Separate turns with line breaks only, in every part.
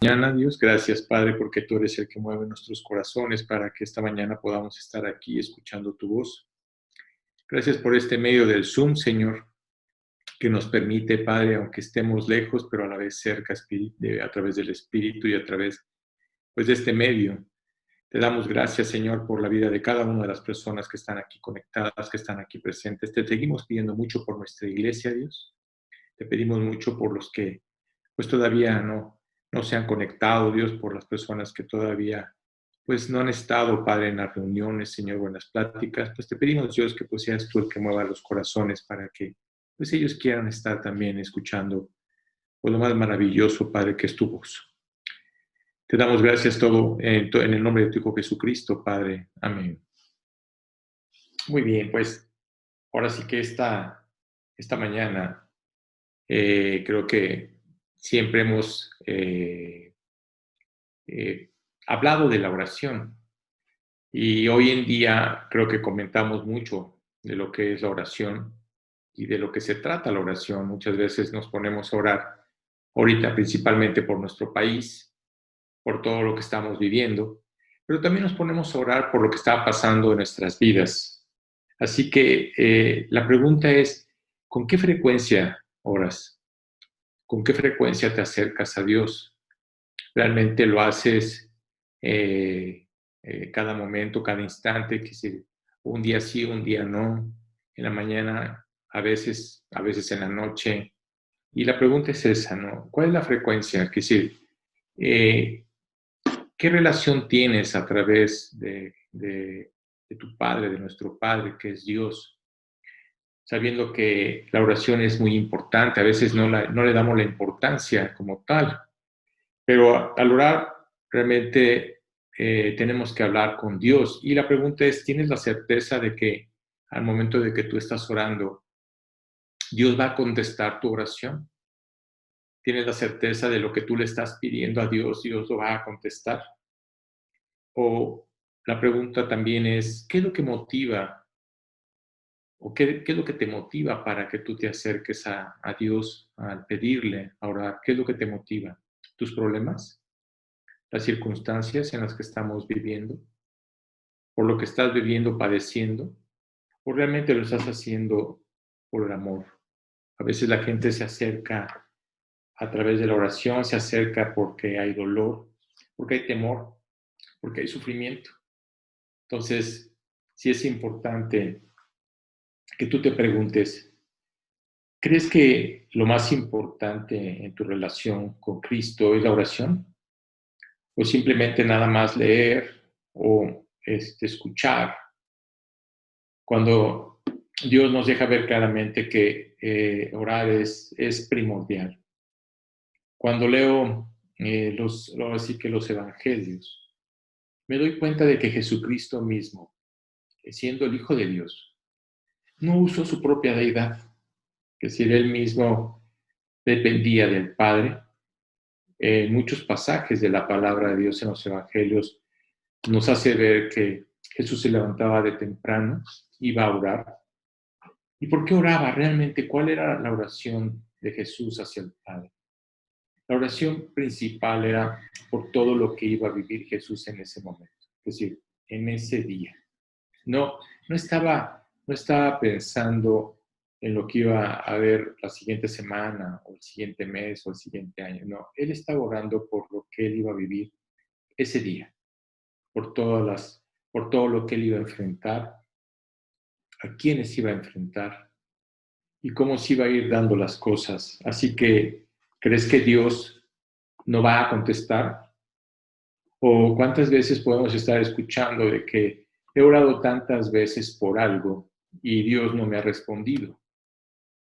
Mañana, Dios, gracias, Padre, porque tú eres el que mueve nuestros corazones para que esta mañana podamos estar aquí escuchando tu voz. Gracias por este medio del Zoom, Señor, que nos permite, Padre, aunque estemos lejos, pero a la vez cerca a través del Espíritu y a través, pues, de este medio. Te damos gracias, Señor, por la vida de cada una de las personas que están aquí conectadas, que están aquí presentes. Te seguimos pidiendo mucho por nuestra iglesia, Dios. Te pedimos mucho por los que pues todavía no se han conectado, Dios, por las personas que todavía pues no han estado, Padre, en las reuniones, Señor, o en las pláticas. Pues te pedimos, Dios, que pues seas tú el que mueva los corazones para que pues ellos quieran estar también escuchando pues lo más maravilloso, Padre, que es tu voz. Te damos gracias todo en el nombre de tu Hijo Jesucristo, Padre. Amén. Muy bien, pues ahora sí que esta mañana creo que siempre hemos hablado de la oración y hoy en día creo que comentamos mucho de lo que es la oración y de lo que se trata la oración. Muchas veces nos ponemos a orar ahorita principalmente por nuestro país, por todo lo que estamos viviendo, pero también nos ponemos a orar por lo que está pasando en nuestras vidas. Así que la pregunta es, ¿con qué frecuencia oras? ¿Con qué frecuencia te acercas a Dios? ¿Realmente lo haces cada momento, cada instante? Que si un día sí, un día no, en la mañana, a veces en la noche. Y la pregunta es esa, ¿no? ¿Cuál es la frecuencia? Que decir, eh, ¿qué relación tienes a través de tu Padre, de nuestro Padre, que es Dios? Sabiendo que la oración es muy importante, a veces no le damos la importancia como tal, pero al orar realmente tenemos que hablar con Dios. Y la pregunta es, ¿tienes la certeza de que al momento de que tú estás orando, Dios va a contestar tu oración? ¿Tienes la certeza de lo que tú le estás pidiendo a Dios, Dios lo va a contestar? O la pregunta también es, ¿qué es lo que motiva o qué es lo que te motiva para que tú te acerques a Dios al pedirle, a orar? ¿Qué es lo que te motiva? ¿Tus problemas? ¿Las circunstancias en las que estamos viviendo? ¿Por lo que estás viviendo, padeciendo? ¿O realmente lo estás haciendo por el amor? A veces la gente se acerca a través de la oración, se acerca porque hay dolor, porque hay temor, porque hay sufrimiento. Entonces, sí es importante que tú te preguntes, ¿crees que lo más importante en tu relación con Cristo es la oración? ¿O simplemente nada más leer o escuchar? Cuando Dios nos deja ver claramente que orar es primordial. Cuando leo así que los evangelios, me doy cuenta de que Jesucristo mismo, siendo el Hijo de Dios, no usó su propia deidad, que si él mismo dependía del Padre. En muchos pasajes de la palabra de Dios en los evangelios nos hace ver que Jesús se levantaba de temprano, iba a orar. ¿Y por qué oraba realmente? ¿Cuál era la oración de Jesús hacia el Padre? La oración principal era por todo lo que iba a vivir Jesús en ese momento, es decir, en ese día. No, no estaba pensando en lo que iba a haber la siguiente semana o el siguiente mes o el siguiente año. No, él estaba orando por lo que él iba a vivir ese día, por todo lo que él iba a enfrentar, a quiénes iba a enfrentar y cómo se iba a ir dando las cosas. Así que, ¿crees que Dios no va a contestar? ¿O cuántas veces podemos estar escuchando de que he orado tantas veces por algo y Dios no me ha respondido?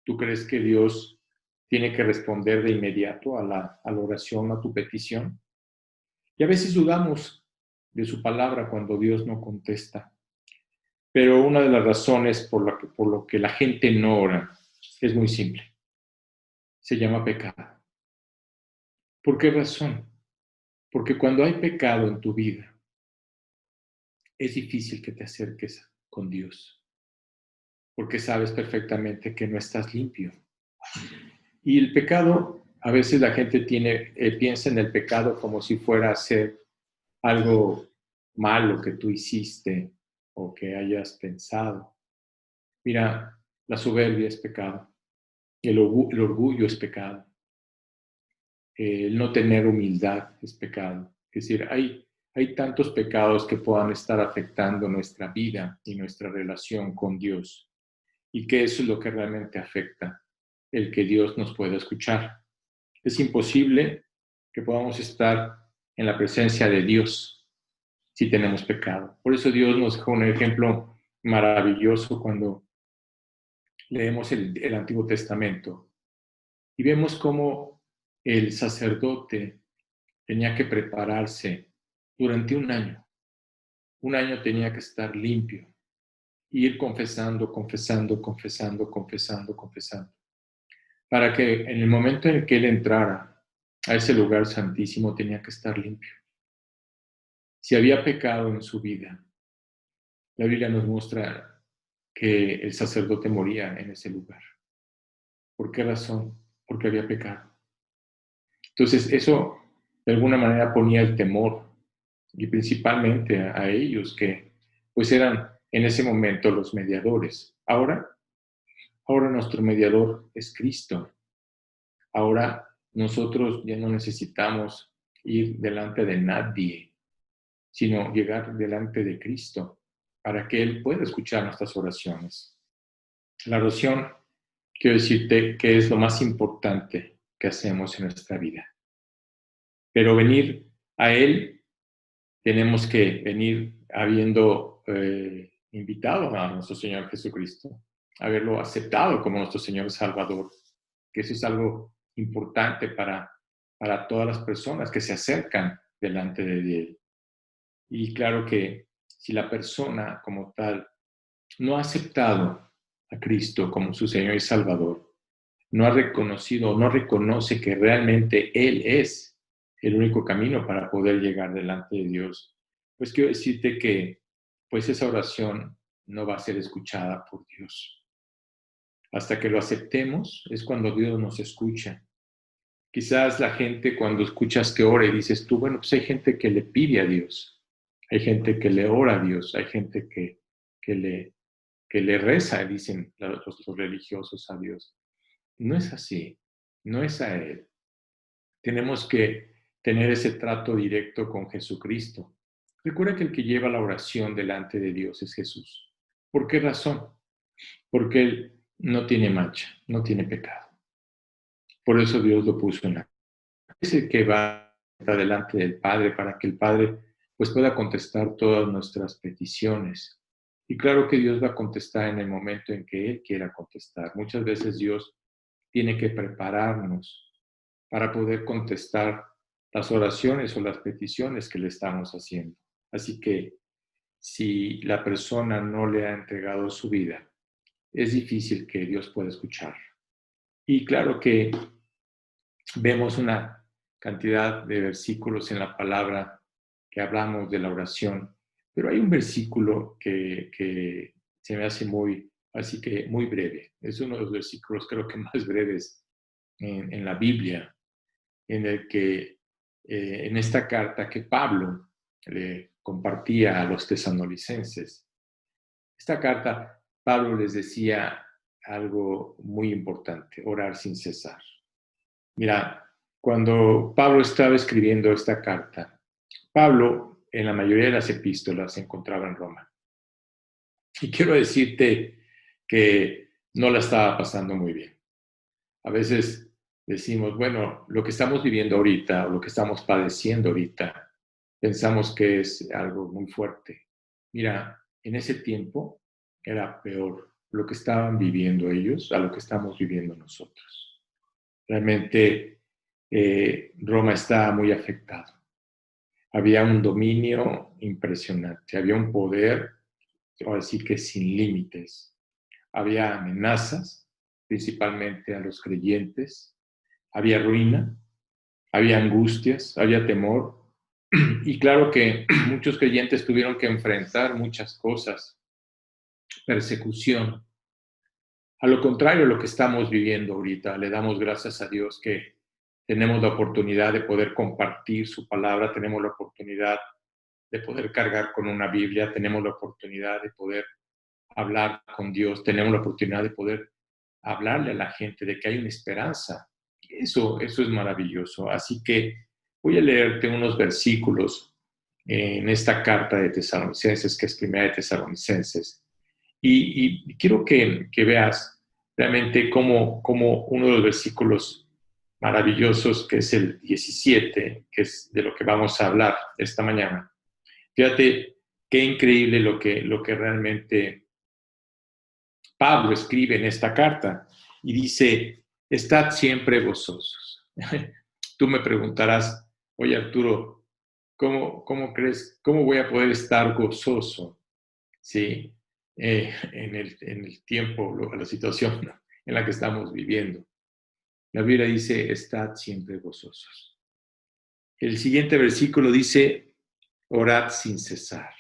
¿Tú crees que Dios tiene que responder de inmediato a la oración, a tu petición? Y a veces dudamos de su palabra cuando Dios no contesta. Pero una de las razones por lo que la gente no ora es muy simple. Se llama pecado. ¿Por qué razón? Porque cuando hay pecado en tu vida, es difícil que te acerques con Dios, porque sabes perfectamente que no estás limpio. Y el pecado A veces la gente piensa en el pecado como si fuera a ser algo malo que tú hiciste o que hayas pensado. Mira, la soberbia es pecado, el orgullo es pecado, el no tener humildad es pecado. Es decir, hay tantos pecados que puedan estar afectando nuestra vida y nuestra relación con Dios, y que eso es lo que realmente afecta el que Dios nos pueda escuchar. Es imposible que podamos estar en la presencia de Dios si tenemos pecado. Por eso Dios nos dejó un ejemplo maravilloso cuando leemos el Antiguo Testamento y vemos cómo el sacerdote tenía que prepararse durante un año. Un año tenía que estar limpio, ir confesando, confesando, confesando, confesando, confesando, para que en el momento en el que él entrara a ese lugar santísimo tenía que estar limpio. Si había pecado en su vida, la Biblia nos muestra que el sacerdote moría en ese lugar. ¿Por qué razón? Porque había pecado. Entonces, eso de alguna manera ponía el temor, y principalmente a ellos que pues eran en ese momento los mediadores. Ahora nuestro mediador es Cristo. Ahora nosotros ya no necesitamos ir delante de nadie, sino llegar delante de Cristo para que Él pueda escuchar nuestras oraciones. La oración, quiero decirte que es lo más importante que hacemos en nuestra vida. Pero venir a Él, tenemos que venir habiendo invitado a nuestro Señor Jesucristo, haberlo aceptado como nuestro Señor Salvador, que eso es algo importante para todas las personas que se acercan delante de Él. Y claro que si la persona como tal no ha aceptado a Cristo como su Señor y Salvador, no ha reconocido, no reconoce que realmente Él es el único camino para poder llegar delante de Dios, pues quiero decirte que pues esa oración no va a ser escuchada por Dios. Hasta que lo aceptemos es cuando Dios nos escucha. Quizás la gente cuando escuchas que ora y dices tú, bueno, pues hay gente que le pide a Dios, hay gente que le ora a Dios, hay gente que le, que le reza, dicen los religiosos a Dios. No es así, no es a Él. Tenemos que tener ese trato directo con Jesucristo. Recuerda que el que lleva la oración delante de Dios es Jesús. ¿Por qué razón? Porque Él no tiene mancha, no tiene pecado. Por eso Dios lo puso en la cruz. Es el que va delante del Padre para que el Padre pues pueda contestar todas nuestras peticiones. Y claro que Dios va a contestar en el momento en que Él quiera contestar. Muchas veces Dios tiene que prepararnos para poder contestar las oraciones o las peticiones que le estamos haciendo. Así que si la persona no le ha entregado su vida, es difícil que Dios pueda escuchar. Y claro que vemos una cantidad de versículos en la palabra que hablamos de la oración, pero hay un versículo que se me hace así que muy breve. Es uno de los versículos creo que más breves en la Biblia, en el que en esta carta que Pablo le compartía a los tesalonicenses, esta carta Pablo les decía algo muy importante: orar sin cesar. Mira, cuando Pablo estaba escribiendo esta carta, Pablo en la mayoría de las epístolas se encontraba en Roma. Y quiero decirte que no la estaba pasando muy bien. A veces decimos, bueno, lo que estamos viviendo ahorita o lo que estamos padeciendo ahorita, pensamos que es algo muy fuerte. Mira, en ese tiempo era peor lo que estaban viviendo ellos a lo que estamos viviendo nosotros. Realmente Roma estaba muy afectado. Había un dominio impresionante, había un poder, ahora sí que sin límites. Había amenazas, principalmente a los creyentes, había ruina, había angustias, había temor. Y claro que muchos creyentes tuvieron que enfrentar muchas cosas, persecución. A lo contrario, lo que estamos viviendo ahorita, le damos gracias a Dios que tenemos la oportunidad de poder compartir su palabra, tenemos la oportunidad de poder cargar con una Biblia, tenemos la oportunidad de poder hablar con Dios, tenemos la oportunidad de poder hablarle a la gente de que hay una esperanza. Eso es maravilloso. Así que voy a leerte unos versículos en esta carta de Tesalonicenses, que es primera de Tesalonicenses. Y quiero que veas realmente cómo uno de los versículos maravillosos, que es el 17, que es de lo que vamos a hablar esta mañana. Fíjate qué increíble lo que realmente Pablo escribe en esta carta. Y dice, estad siempre gozosos. Tú me preguntarás, oye Arturo, ¿cómo crees, cómo voy a poder estar gozoso? ¿Sí? En el tiempo, la situación en la que estamos viviendo. La Biblia dice, estad siempre gozosos. El siguiente versículo dice, orad sin cesar.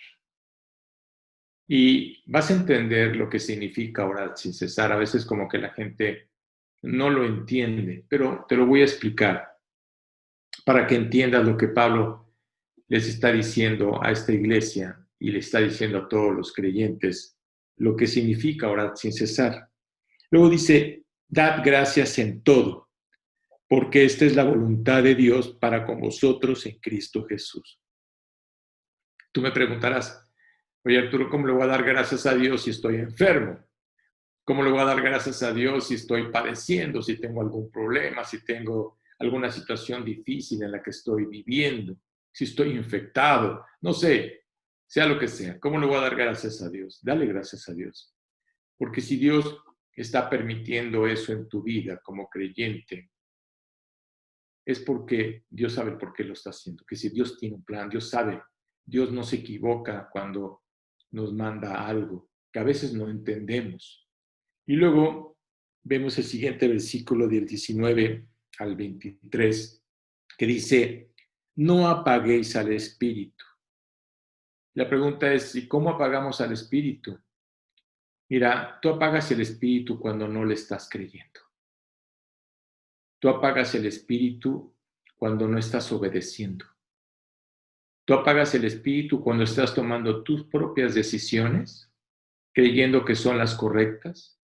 Y vas a entender lo que significa orar sin cesar. A veces como que la gente no lo entiende, pero te lo voy a explicar para que entiendas lo que Pablo les está diciendo a esta iglesia y le está diciendo a todos los creyentes lo que significa orar sin cesar. Luego dice, dad gracias en todo, porque esta es la voluntad de Dios para con vosotros en Cristo Jesús. Tú me preguntarás, oye Arturo, ¿cómo le voy a dar gracias a Dios si estoy enfermo? ¿Cómo le voy a dar gracias a Dios si estoy padeciendo, si tengo algún problema, si tengo alguna situación difícil en la que estoy viviendo, si estoy infectado? No sé, sea lo que sea. ¿Cómo le voy a dar gracias a Dios? Dale gracias a Dios. Porque si Dios está permitiendo eso en tu vida como creyente, es porque Dios sabe por qué lo está haciendo. Que si Dios tiene un plan, Dios sabe. Dios no se equivoca cuando nos manda algo que a veces no entendemos. Y luego vemos el siguiente versículo del 19 al 23, que dice, no apaguéis al Espíritu. La pregunta es, ¿y cómo apagamos al Espíritu? Mira, tú apagas el Espíritu cuando no le estás creyendo. Tú apagas el Espíritu cuando no estás obedeciendo. Tú apagas el Espíritu cuando estás tomando tus propias decisiones, creyendo que son las correctas,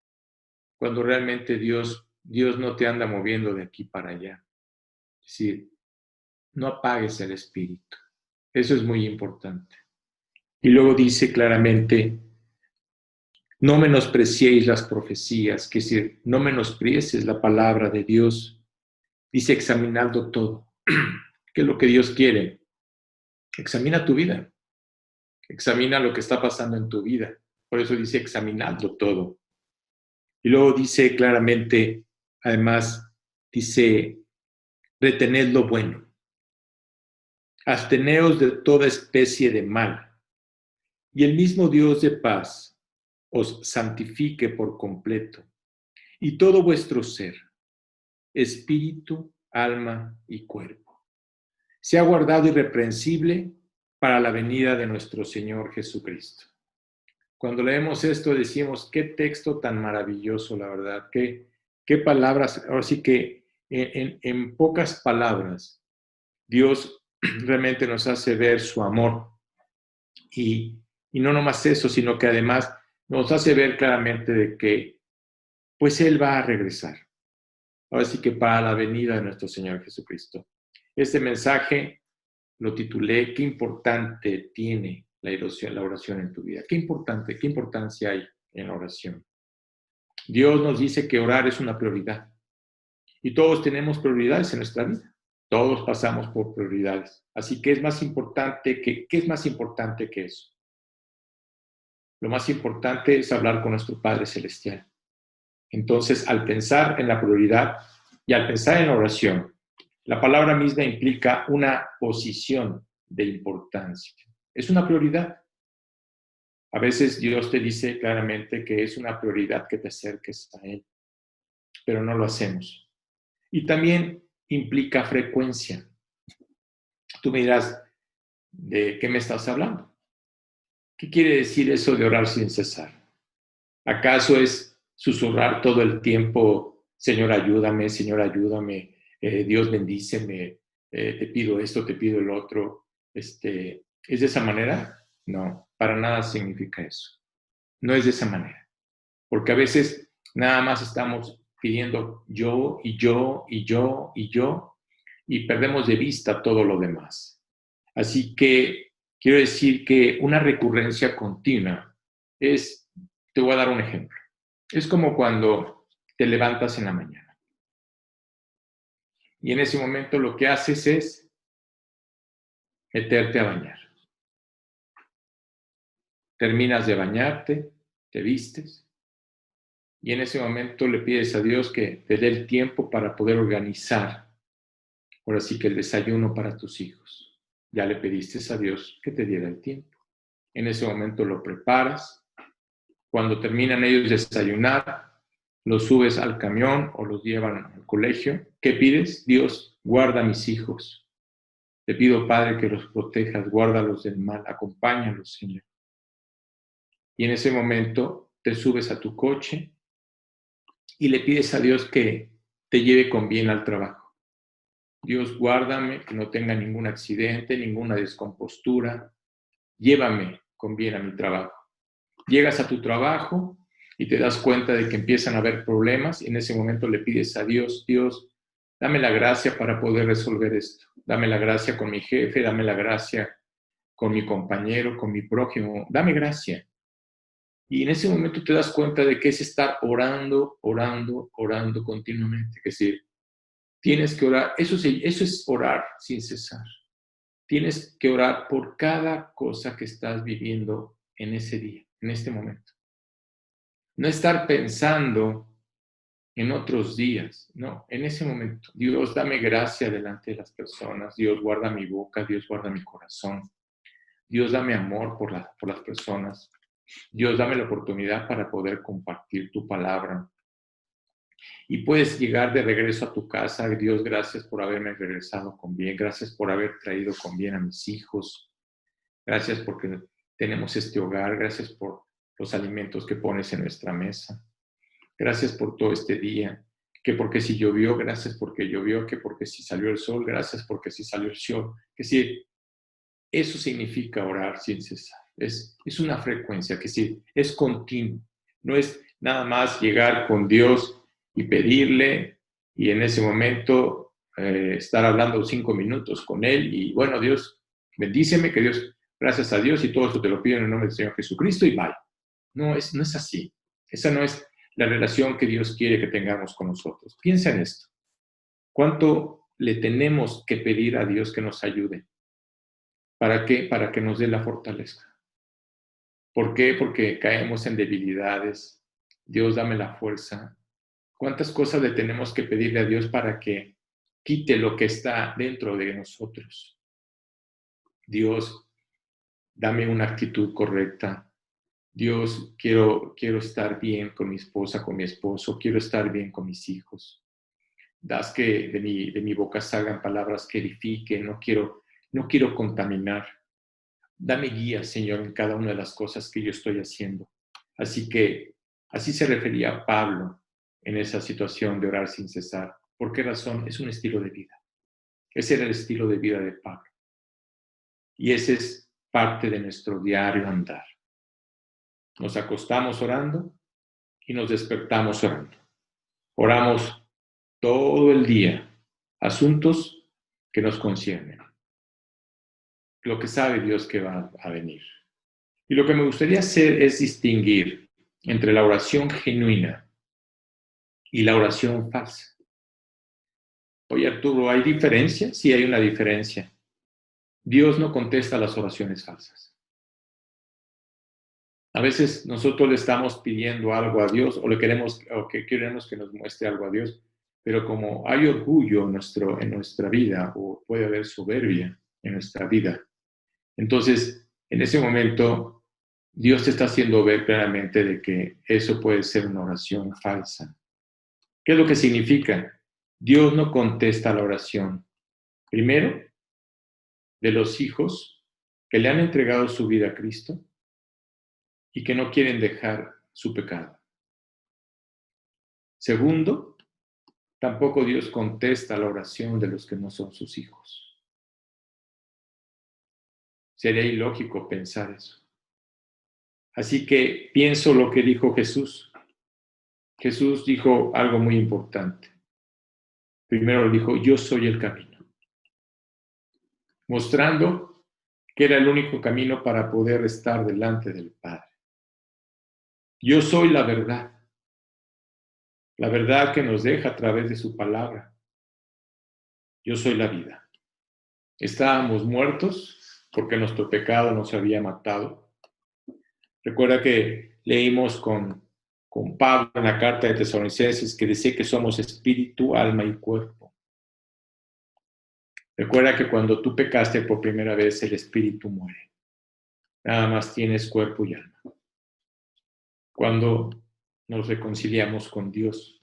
cuando realmente Dios no te anda moviendo de aquí para allá. Es decir, no apagues el Espíritu. Eso es muy importante. Y luego dice claramente, no menospreciéis las profecías, que es decir, no menosprecies la palabra de Dios. Dice, examinando todo. ¿Qué es lo que Dios quiere? Examina tu vida. Examina lo que está pasando en tu vida. Por eso dice, examinando todo. Y luego dice claramente, además, dice, retened lo bueno. Absteneos de toda especie de mal. Y el mismo Dios de paz os santifique por completo. Y todo vuestro ser, espíritu, alma y cuerpo, sea guardado irreprensible para la venida de nuestro Señor Jesucristo. Cuando leemos esto decimos, qué texto tan maravilloso, la verdad, qué palabras, ahora sí que en pocas palabras, Dios realmente nos hace ver su amor y no nomás eso, sino que además nos hace ver claramente de que pues Él va a regresar. Ahora sí que para la venida de nuestro Señor Jesucristo. Este mensaje lo titulé, ¿qué importante tiene la oración en tu vida? ¿Qué importancia hay en la oración? Dios nos dice que orar es una prioridad. Y todos tenemos prioridades en nuestra vida. Todos pasamos por prioridades. Así que ¿qué es más importante que eso? Lo más importante es hablar con nuestro Padre Celestial. Entonces, al pensar en la prioridad y al pensar en la oración, la palabra misma implica una posición de importancia. Es una prioridad. A veces Dios te dice claramente que es una prioridad que te acerques a Él, pero no lo hacemos. Y también implica frecuencia. Tú me dirás, ¿de qué me estás hablando? ¿Qué quiere decir eso de orar sin cesar? ¿Acaso es susurrar todo el tiempo, Señor, ayúdame, Dios bendíceme, te pido esto, te pido el otro. ¿Es de esa manera? No, para nada significa eso. No es de esa manera. Porque a veces nada más estamos pidiendo yo y yo y yo y yo y perdemos de vista todo lo demás. Así que quiero decir que una recurrencia continua es, te voy a dar un ejemplo, es como cuando te levantas en la mañana y en ese momento lo que haces es meterte a bañar. Terminas de bañarte, te vistes y en ese momento le pides a Dios que te dé el tiempo para poder organizar, ahora sí que el desayuno para tus hijos. Ya le pediste a Dios que te diera el tiempo. En ese momento lo preparas. Cuando terminan ellos de desayunar, los subes al camión o los llevan al colegio. ¿Qué pides? Dios, guarda a mis hijos. Te pido, Padre, que los protejas, guárdalos del mal, acompáñalos, Señor. Y en ese momento te subes a tu coche y le pides a Dios que te lleve con bien al trabajo. Dios, guárdame, que no tenga ningún accidente, ninguna descompostura. Llévame con bien a mi trabajo. Llegas a tu trabajo y te das cuenta de que empiezan a haber problemas y en ese momento le pides a Dios, Dios, dame la gracia para poder resolver esto. Dame la gracia con mi jefe, dame la gracia con mi compañero, con mi prójimo. Dame gracia. Y en ese momento te das cuenta de que es estar orando, orando, orando continuamente. Es decir, tienes que orar. Eso es orar sin cesar. Tienes que orar por cada cosa que estás viviendo en ese día, en este momento. No estar pensando en otros días, no, en ese momento. Dios, dame gracia delante de las personas. Dios, guarda mi boca. Dios, guarda mi corazón. Dios, dame amor por las personas. Dios, dame la oportunidad para poder compartir tu palabra. Y puedes llegar de regreso a tu casa. Dios, gracias por haberme regresado con bien. Gracias por haber traído con bien a mis hijos. Gracias porque tenemos este hogar. Gracias por los alimentos que pones en nuestra mesa. Gracias por todo este día. Que porque si llovió, gracias porque llovió. Que porque si salió el sol, gracias porque si salió el sol. Que si eso significa orar sin cesar. Es una frecuencia que sí, es continuo. No es nada más llegar con Dios y pedirle y en ese momento estar hablando 5 minutos con Él y bueno, Dios, bendíceme, que Dios, gracias a Dios y todo esto te lo pido en el nombre del Señor Jesucristo y bye. No es así. Esa no es la relación que Dios quiere que tengamos con nosotros. Piensa en esto. ¿Cuánto le tenemos que pedir a Dios que nos ayude? ¿Para qué? Para que nos dé la fortaleza. ¿Por qué? Porque caemos en debilidades. Dios, dame la fuerza. ¿Cuántas cosas le tenemos que pedirle a Dios para que quite lo que está dentro de nosotros? Dios, dame una actitud correcta. Dios, quiero estar bien con mi esposa, con mi esposo. Quiero estar bien con mis hijos. Das que de mi boca salgan palabras que edifiquen. No quiero contaminar. Dame guía, Señor, en cada una de las cosas que yo estoy haciendo. Así que así se refería Pablo en esa situación de orar sin cesar. ¿Por qué razón? Es un estilo de vida. Ese era el estilo de vida de Pablo. Y ese es parte de nuestro diario andar. Nos acostamos orando y nos despertamos orando. Oramos todo el día asuntos que nos conciernen. Lo que sabe Dios que va a venir. Y lo que me gustaría hacer es distinguir entre la oración genuina y la oración falsa. Oye, Arturo, ¿hay diferencia? Sí, hay una diferencia. Dios no contesta las oraciones falsas. A veces nosotros le estamos pidiendo algo a Dios o que queremos que nos muestre algo a Dios, pero como hay orgullo en nuestra vida o puede haber soberbia en nuestra vida, entonces en ese momento Dios te está haciendo ver claramente de que eso puede ser una oración falsa. ¿Qué es lo que significa? Dios no contesta la oración. Primero, de los hijos que le han entregado su vida a Cristo y que no quieren dejar su pecado. Segundo, Tampoco Dios contesta la oración de los que no son sus hijos. Sería ilógico pensar eso. Así que pienso lo que dijo Jesús. Jesús dijo algo muy importante. Primero dijo, yo soy el camino, mostrando que era el único camino para poder estar delante del Padre. Yo soy la verdad que nos deja a través de su palabra. Yo soy la vida. Estábamos muertos porque nuestro pecado nos había matado. Recuerda que leímos con Pablo en la carta de Tesalonicenses que decía que somos espíritu, alma y cuerpo. Recuerda que cuando tú pecaste por primera vez, el espíritu muere. Nada más tienes cuerpo y alma. Cuando nos reconciliamos con Dios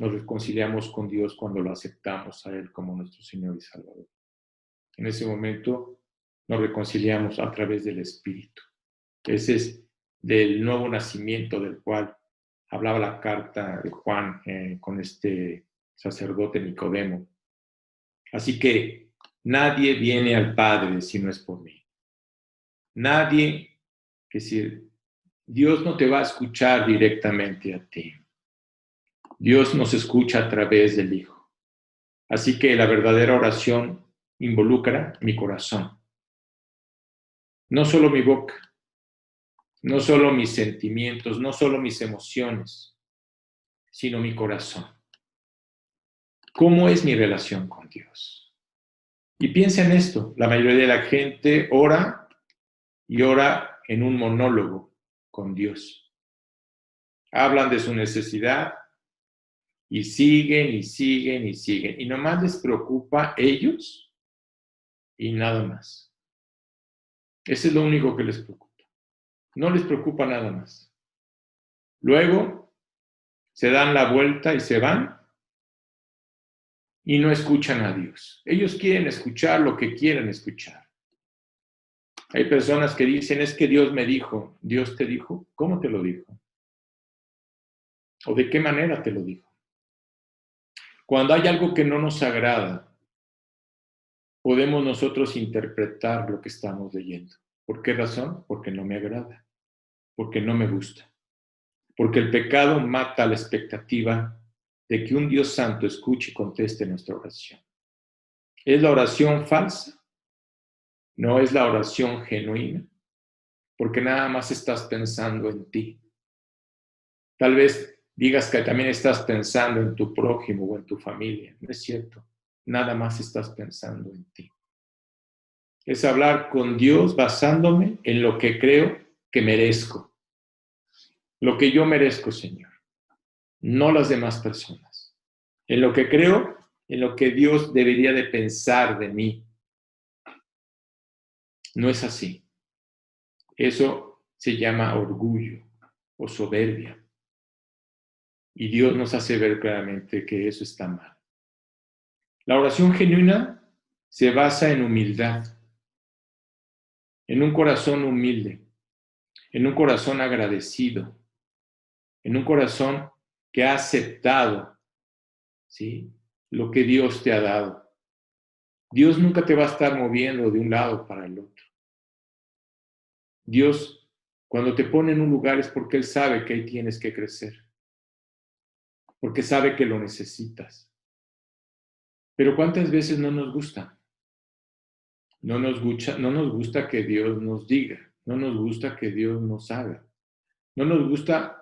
cuando lo aceptamos a Él como nuestro Señor y Salvador. En ese momento nos reconciliamos a través del Espíritu. Ese es del nuevo nacimiento del cual hablaba la carta de Juan con este sacerdote Nicodemo. Así que nadie viene al Padre si no es por mí. Nadie, que si Dios no te va a escuchar directamente a ti. Dios nos escucha a través del Hijo. Así que la verdadera oración involucra mi corazón. No solo mi boca, no solo mis sentimientos, no solo mis emociones, sino mi corazón. ¿Cómo es mi relación con Dios? Y piensa en esto, la mayoría de la gente ora y ora en un monólogo con Dios. Hablan de su necesidad y siguen y siguen y siguen. Y nomás les preocupa ellos y nada más. Eso es lo único que les preocupa. No les preocupa nada más. Luego se dan la vuelta y se van y no escuchan a Dios. Ellos quieren escuchar lo que quieren escuchar. Hay personas que dicen, es que Dios me dijo. ¿Dios te dijo? ¿Cómo te lo dijo? ¿O de qué manera te lo dijo? Cuando hay algo que no nos agrada, podemos nosotros interpretar lo que estamos leyendo. ¿Por qué razón? Porque no me agrada, porque no me gusta. Porque el pecado mata la expectativa de que un Dios santo escuche y conteste nuestra oración. ¿Es la oración falsa? No es la oración genuina, porque nada más estás pensando en ti. Tal vez digas que también estás pensando en tu prójimo o en tu familia. No es cierto. Nada más estás pensando en ti. Es hablar con Dios basándome en lo que creo que merezco. Lo que yo merezco, Señor. No las demás personas. En lo que creo, en lo que Dios debería de pensar de mí. No es así. Eso se llama orgullo o soberbia. Y Dios nos hace ver claramente que eso está mal. La oración genuina se basa en humildad, en un corazón humilde, en un corazón agradecido, en un corazón que ha aceptado, ¿sí?, lo que Dios te ha dado. Dios nunca te va a estar moviendo de un lado para el otro. Dios, cuando te pone en un lugar es porque Él sabe que ahí tienes que crecer, porque sabe que lo necesitas. Pero ¿cuántas veces no nos gusta? No nos gusta que Dios nos diga, no nos gusta que Dios nos haga, no nos gusta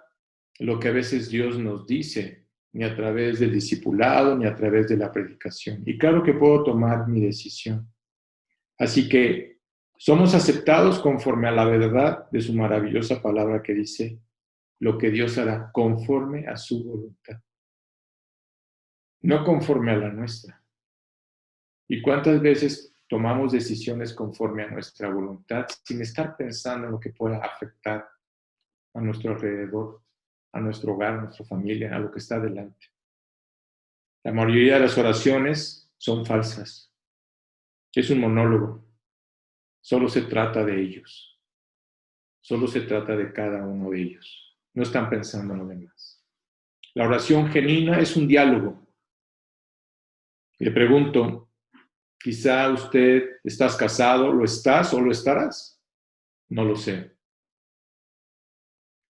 lo que a veces Dios nos dice, ni a través del discipulado, ni a través de la predicación. Y claro que puedo tomar mi decisión. Así que somos aceptados conforme a la verdad de su maravillosa palabra que dice lo que Dios hará conforme a su voluntad, no conforme a la nuestra. ¿Y cuántas veces tomamos decisiones conforme a nuestra voluntad sin estar pensando en lo que pueda afectar a nuestro alrededor, a nuestro hogar, a nuestra familia, a lo que está delante? La mayoría de las oraciones son falsas. Es un monólogo. Solo se trata de ellos. Solo se trata de cada uno de ellos. No están pensando en lo demás. La oración genuina es un diálogo. Le pregunto, quizá usted estás casado, ¿lo estás o lo estarás? No lo sé.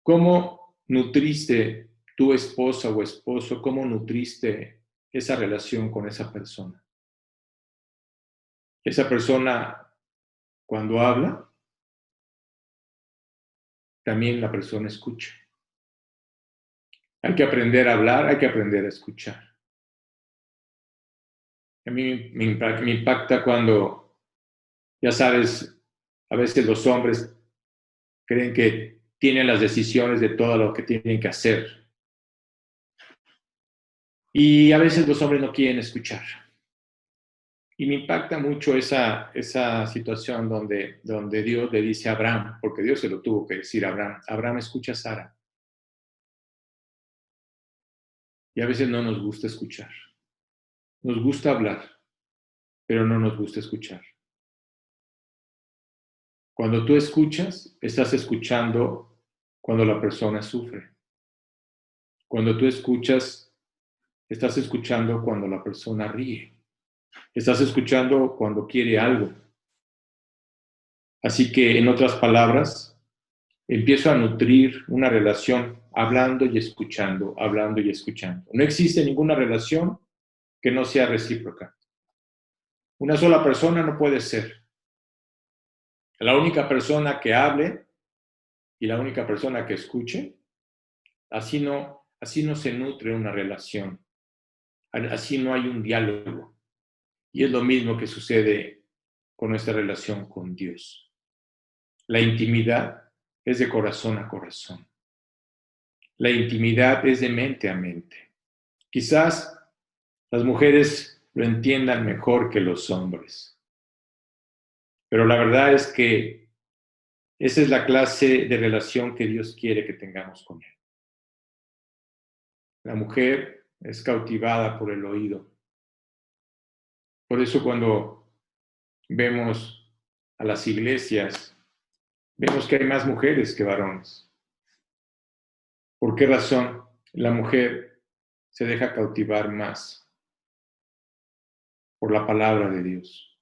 ¿Cómo nutriste tu esposa o esposo? ¿Cómo nutriste esa relación con esa persona? Esa persona, cuando habla, también la persona escucha. Hay que aprender a hablar, hay que aprender a escuchar. A mí me impacta cuando, ya sabes, a veces los hombres creen que tienen las decisiones de todo lo que tienen que hacer. Y a veces los hombres no quieren escuchar. Y me impacta mucho esa situación donde Dios le dice a Abraham, porque Dios se lo tuvo que decir a Abraham, Abraham, escucha a Sara. Y a veces no nos gusta escuchar. Nos gusta hablar, pero no nos gusta escuchar. Cuando tú escuchas, estás escuchando cuando la persona sufre. Cuando tú escuchas, estás escuchando cuando la persona ríe. Estás escuchando cuando quiere algo. Así que, en otras palabras, empiezo a nutrir una relación hablando y escuchando, hablando y escuchando. No existe ninguna relación que no sea recíproca. Una sola persona no puede ser. La única persona que hable y la única persona que escuche, así no se nutre una relación. Así no hay un diálogo. Y es lo mismo que sucede con nuestra relación con Dios. La intimidad es de corazón a corazón. La intimidad es de mente a mente. Quizás las mujeres lo entiendan mejor que los hombres, pero la verdad es que esa es la clase de relación que Dios quiere que tengamos con Él. La mujer es cautivada por el oído. Por eso cuando vemos a las iglesias, vemos que hay más mujeres que varones. ¿Por qué razón la mujer se deja cautivar más? Por la palabra de Dios.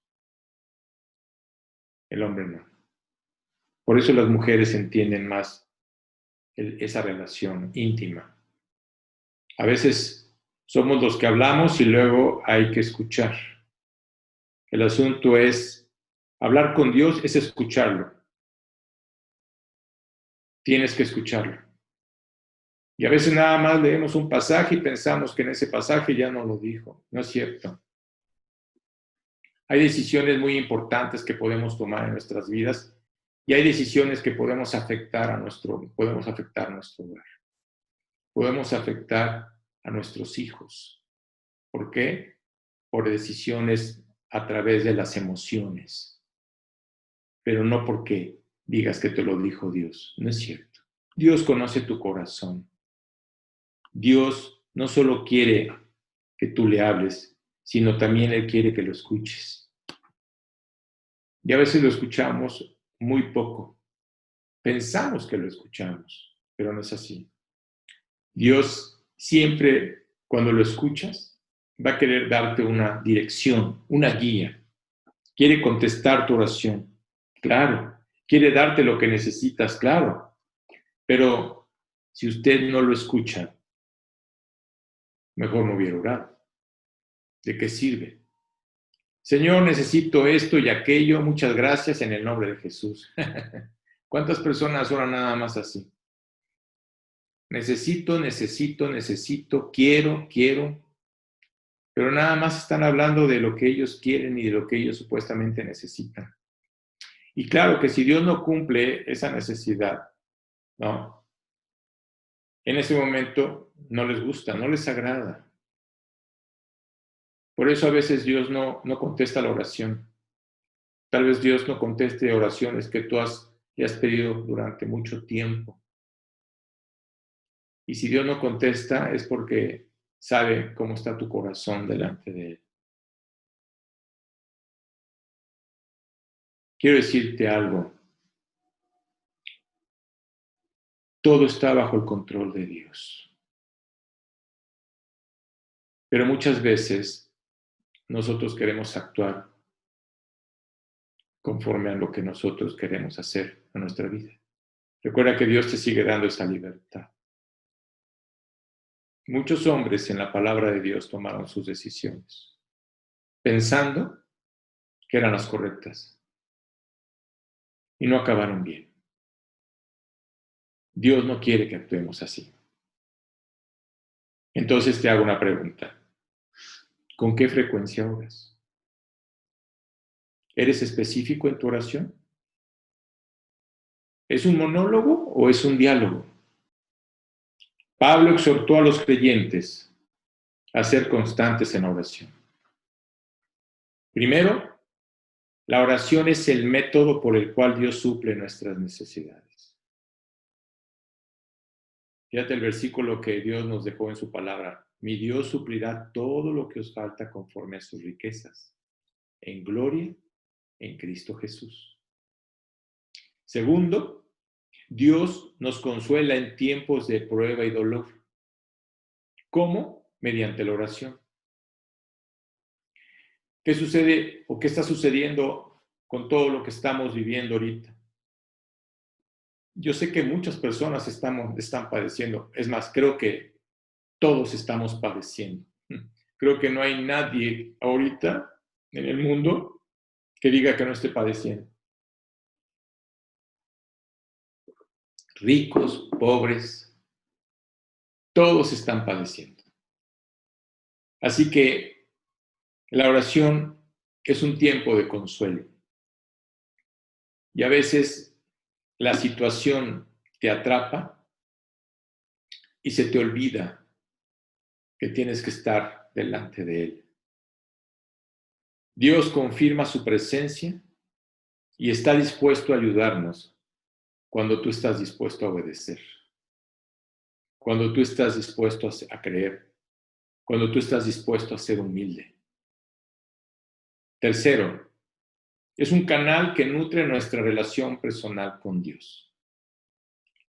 El hombre no. Por eso las mujeres entienden más esa relación íntima. A veces somos los que hablamos y luego hay que escuchar. El asunto es, hablar con Dios es escucharlo. Tienes que escucharlo. Y a veces nada más leemos un pasaje y pensamos que en ese pasaje ya no lo dijo. No es cierto. Hay decisiones muy importantes que podemos tomar en nuestras vidas y hay decisiones que podemos afectar podemos afectar nuestro hogar. Podemos afectar a nuestros hijos. ¿Por qué? Por decisiones a través de las emociones, pero no porque digas que te lo dijo Dios. No es cierto. Dios conoce tu corazón. Dios no solo quiere que tú le hables, sino también Él quiere que lo escuches. Y a veces lo escuchamos muy poco. Pensamos que lo escuchamos, pero no es así. Dios siempre, cuando lo escuchas, va a querer darte una dirección, una guía. Quiere contestar tu oración, claro. Quiere darte lo que necesitas, claro. Pero si usted no lo escucha, mejor no hubiera orado. ¿De qué sirve? Señor, necesito esto y aquello, muchas gracias en el nombre de Jesús. ¿Cuántas personas oran nada más así? Necesito, necesito, necesito, quiero, pero nada más están hablando de lo que ellos quieren y de lo que ellos supuestamente necesitan. Y claro que si Dios no cumple esa necesidad, ¿no? En ese momento no les gusta, no les agrada. Por eso a veces Dios no contesta la oración. Tal vez Dios no conteste oraciones que tú le has pedido durante mucho tiempo. Y si Dios no contesta es porque sabe cómo está tu corazón delante de Él. Quiero decirte algo. Todo está bajo el control de Dios. Pero muchas veces nosotros queremos actuar conforme a lo que nosotros queremos hacer en nuestra vida. Recuerda que Dios te sigue dando esa libertad. Muchos hombres en la palabra de Dios tomaron sus decisiones, pensando que eran las correctas, y no acabaron bien. Dios no quiere que actuemos así. Entonces te hago una pregunta. ¿Con qué frecuencia oras? ¿Eres específico en tu oración? ¿Es un monólogo o es un diálogo? Pablo exhortó a los creyentes a ser constantes en la oración. Primero, la oración es el método por el cual Dios suple nuestras necesidades. Fíjate el versículo que Dios nos dejó en su palabra. Mi Dios suplirá todo lo que os falta conforme a sus riquezas, en gloria, en Cristo Jesús. Segundo, Dios nos consuela en tiempos de prueba y dolor. ¿Cómo? Mediante la oración. ¿Qué sucede o qué está sucediendo con todo lo que estamos viviendo ahorita? Yo sé que muchas personas están padeciendo. Es más, creo que todos estamos padeciendo. Creo que no hay nadie ahorita en el mundo que diga que no esté padeciendo. Ricos, pobres, todos están padeciendo. Así que la oración es un tiempo de consuelo. Y a veces la situación te atrapa y se te olvida que tienes que estar delante de Él. Dios confirma su presencia y está dispuesto a ayudarnos cuando tú estás dispuesto a obedecer, cuando tú estás dispuesto a creer, cuando tú estás dispuesto a ser humilde. Tercero, es un canal que nutre nuestra relación personal con Dios.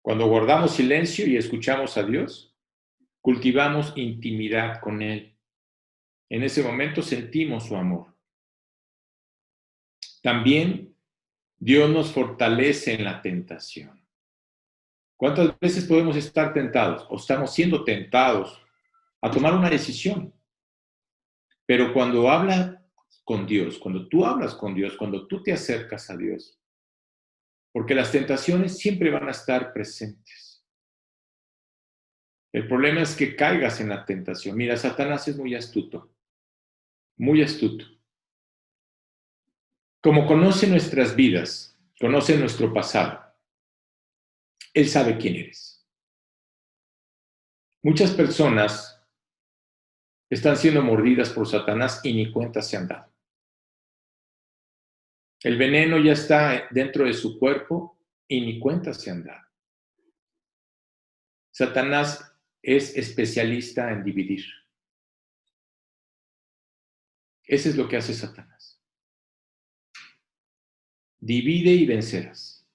Cuando guardamos silencio y escuchamos a Dios, cultivamos intimidad con Él. En ese momento sentimos su amor. También Dios nos fortalece en la tentación. ¿Cuántas veces podemos estar tentados o estamos siendo tentados a tomar una decisión? Pero cuando hablas con Dios, cuando tú hablas con Dios, cuando tú te acercas a Dios, porque las tentaciones siempre van a estar presentes. El problema es que caigas en la tentación. Mira, Satanás es muy astuto, muy astuto. Como conoce nuestras vidas, conoce nuestro pasado, Él sabe quién eres. Muchas personas están siendo mordidas por Satanás y ni cuenta se han dado. El veneno ya está dentro de su cuerpo y ni cuenta se han dado. Satanás es especialista en dividir. Eso es lo que hace Satanás. Divide y vencerás.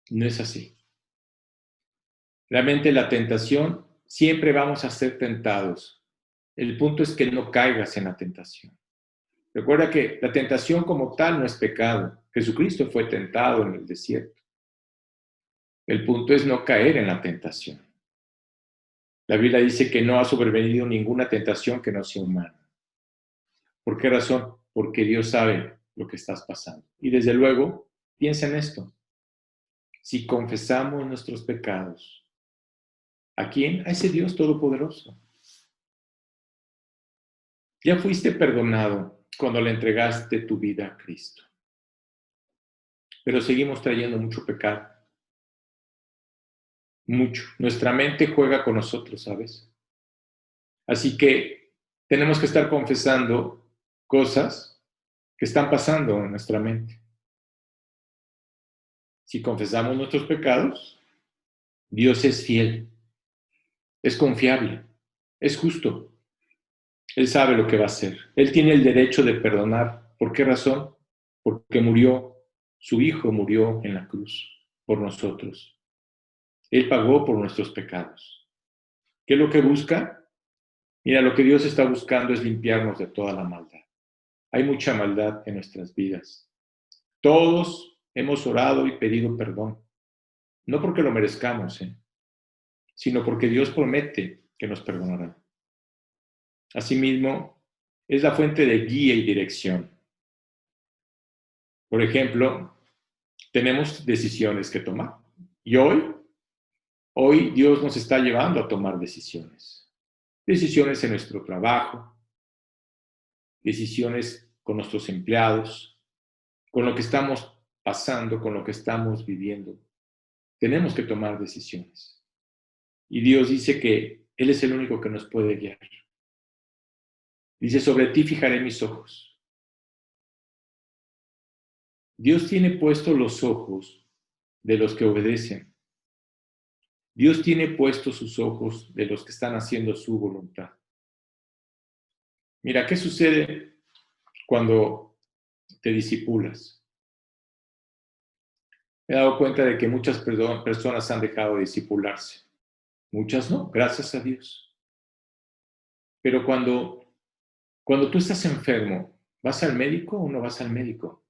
No es así. Realmente la tentación, siempre vamos a ser tentados. El punto es que no caigas en la tentación. Recuerda que la tentación como tal no es pecado. Jesucristo fue tentado en el desierto. El punto es no caer en la tentación. La Biblia dice que no ha sobrevenido ninguna tentación que no sea humana. ¿Por qué razón? Porque Dios sabe lo que estás pasando. Y desde luego, piensa en esto. Si confesamos nuestros pecados, ¿a quién? A ese Dios todopoderoso. Ya fuiste perdonado cuando le entregaste tu vida a Cristo. Pero seguimos trayendo mucho pecado. Mucho. Nuestra mente juega con nosotros, ¿sabes? Así que tenemos que estar confesando cosas que están pasando en nuestra mente. Si confesamos nuestros pecados, Dios es fiel, es confiable, es justo. Él sabe lo que va a hacer. Él tiene el derecho de perdonar. ¿Por qué razón? Porque murió, su Hijo murió en la cruz por nosotros. Él pagó por nuestros pecados. ¿Qué es lo que busca? Mira, lo que Dios está buscando es limpiarnos de toda la maldad. Hay mucha maldad en nuestras vidas. Todos hemos orado y pedido perdón, no porque lo merezcamos, sino porque Dios promete que nos perdonará. Asimismo, es la fuente de guía y dirección. Por ejemplo, tenemos decisiones que tomar. Y hoy Dios nos está llevando a tomar decisiones. Decisiones en nuestro trabajo, decisiones con nuestros empleados, con lo que estamos pasando, con lo que estamos viviendo. Tenemos que tomar decisiones. Y Dios dice que Él es el único que nos puede guiar. Dice, sobre ti fijaré mis ojos. Dios tiene puestos los ojos de los que obedecen. Dios tiene puestos sus ojos de los que están haciendo su voluntad. Mira, ¿qué sucede cuando te disipulas? Me he dado cuenta de que muchas personas han dejado de disipularse. Muchas no, gracias a Dios. Pero cuando tú estás enfermo, ¿vas al médico o no vas al médico?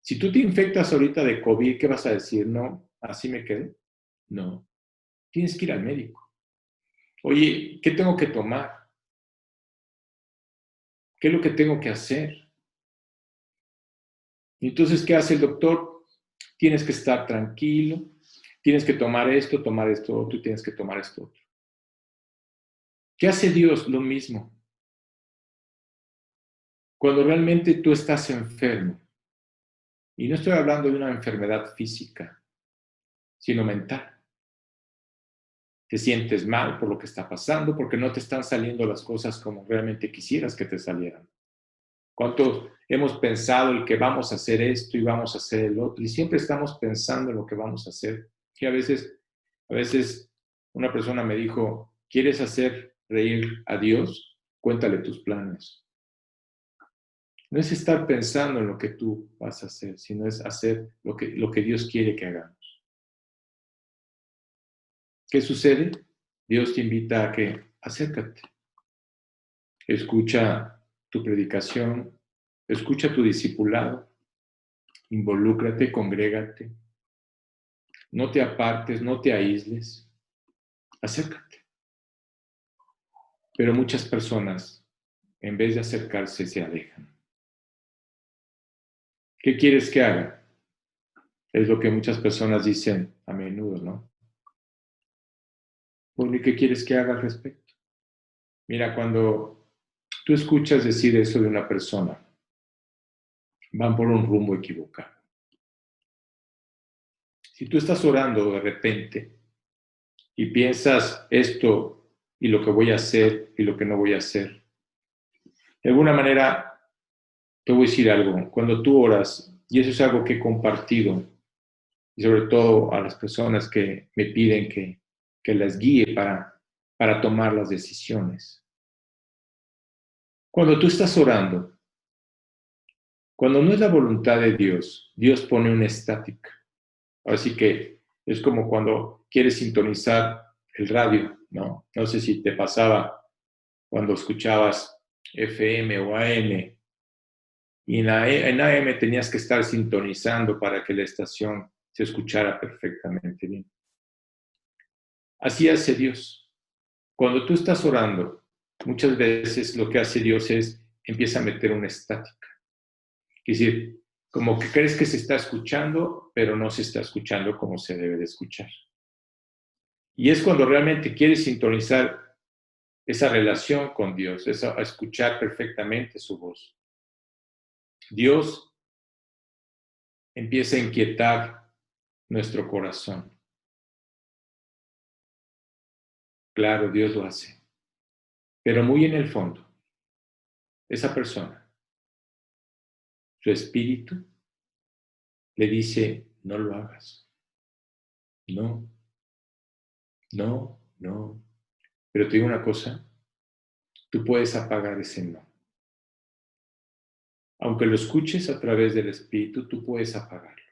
Si tú te infectas ahorita de COVID, ¿qué vas a decir? No, así me quedé. No, tienes que ir al médico. Oye, ¿qué tengo que tomar? ¿Qué es lo que tengo que hacer? Entonces, ¿qué hace el doctor? Tienes que estar tranquilo, tienes que tomar esto otro, y tienes que tomar esto otro. ¿Qué hace Dios? Lo mismo. Cuando realmente tú estás enfermo, y no estoy hablando de una enfermedad física, sino mental. Te sientes mal por lo que está pasando, porque no te están saliendo las cosas como realmente quisieras que te salieran. ¿Cuántos hemos pensado el que vamos a hacer esto y vamos a hacer el otro? Y siempre estamos pensando en lo que vamos a hacer. Y a veces una persona me dijo, ¿quieres hacer reír a Dios? Cuéntale tus planes. No es estar pensando en lo que tú vas a hacer, sino es hacer lo que Dios quiere que hagamos. ¿Qué sucede? Dios te invita a que acércate, escucha tu predicación, escucha tu discipulado, involúcrate, congrégate, no te apartes, no te aísles, acércate. Pero muchas personas, en vez de acercarse, se alejan. ¿Qué quieres que haga? Es lo que muchas personas dicen a menudo, ¿no? Bueno, ¿y qué quieres que haga al respecto? Mira, cuando tú escuchas decir eso de una persona, van por un rumbo equivocado. Si tú estás orando de repente y piensas esto y lo que voy a hacer y lo que no voy a hacer, de alguna manera te voy a decir algo. Cuando tú oras, y eso es algo que he compartido, y sobre todo a las personas que me piden que las guíe para tomar las decisiones. Cuando tú estás orando, cuando no es la voluntad de Dios, Dios pone una estática. Así que es como cuando quieres sintonizar el radio, ¿no? No sé si te pasaba cuando escuchabas FM o AM, y en AM tenías que estar sintonizando para que la estación se escuchara perfectamente bien. Así hace Dios. Cuando tú estás orando, muchas veces lo que hace Dios es empieza a meter una estática. Es decir, como que crees que se está escuchando, pero no se está escuchando como se debe de escuchar. Y es cuando realmente quieres sintonizar esa relación con Dios, a escuchar perfectamente su voz. Dios empieza a inquietar nuestro corazón. Claro, Dios lo hace. Pero muy en el fondo, esa persona, su espíritu, le dice, no lo hagas. No, no, no. Pero te digo una cosa, tú puedes apagar ese no. Aunque lo escuches a través del espíritu, tú puedes apagarlo.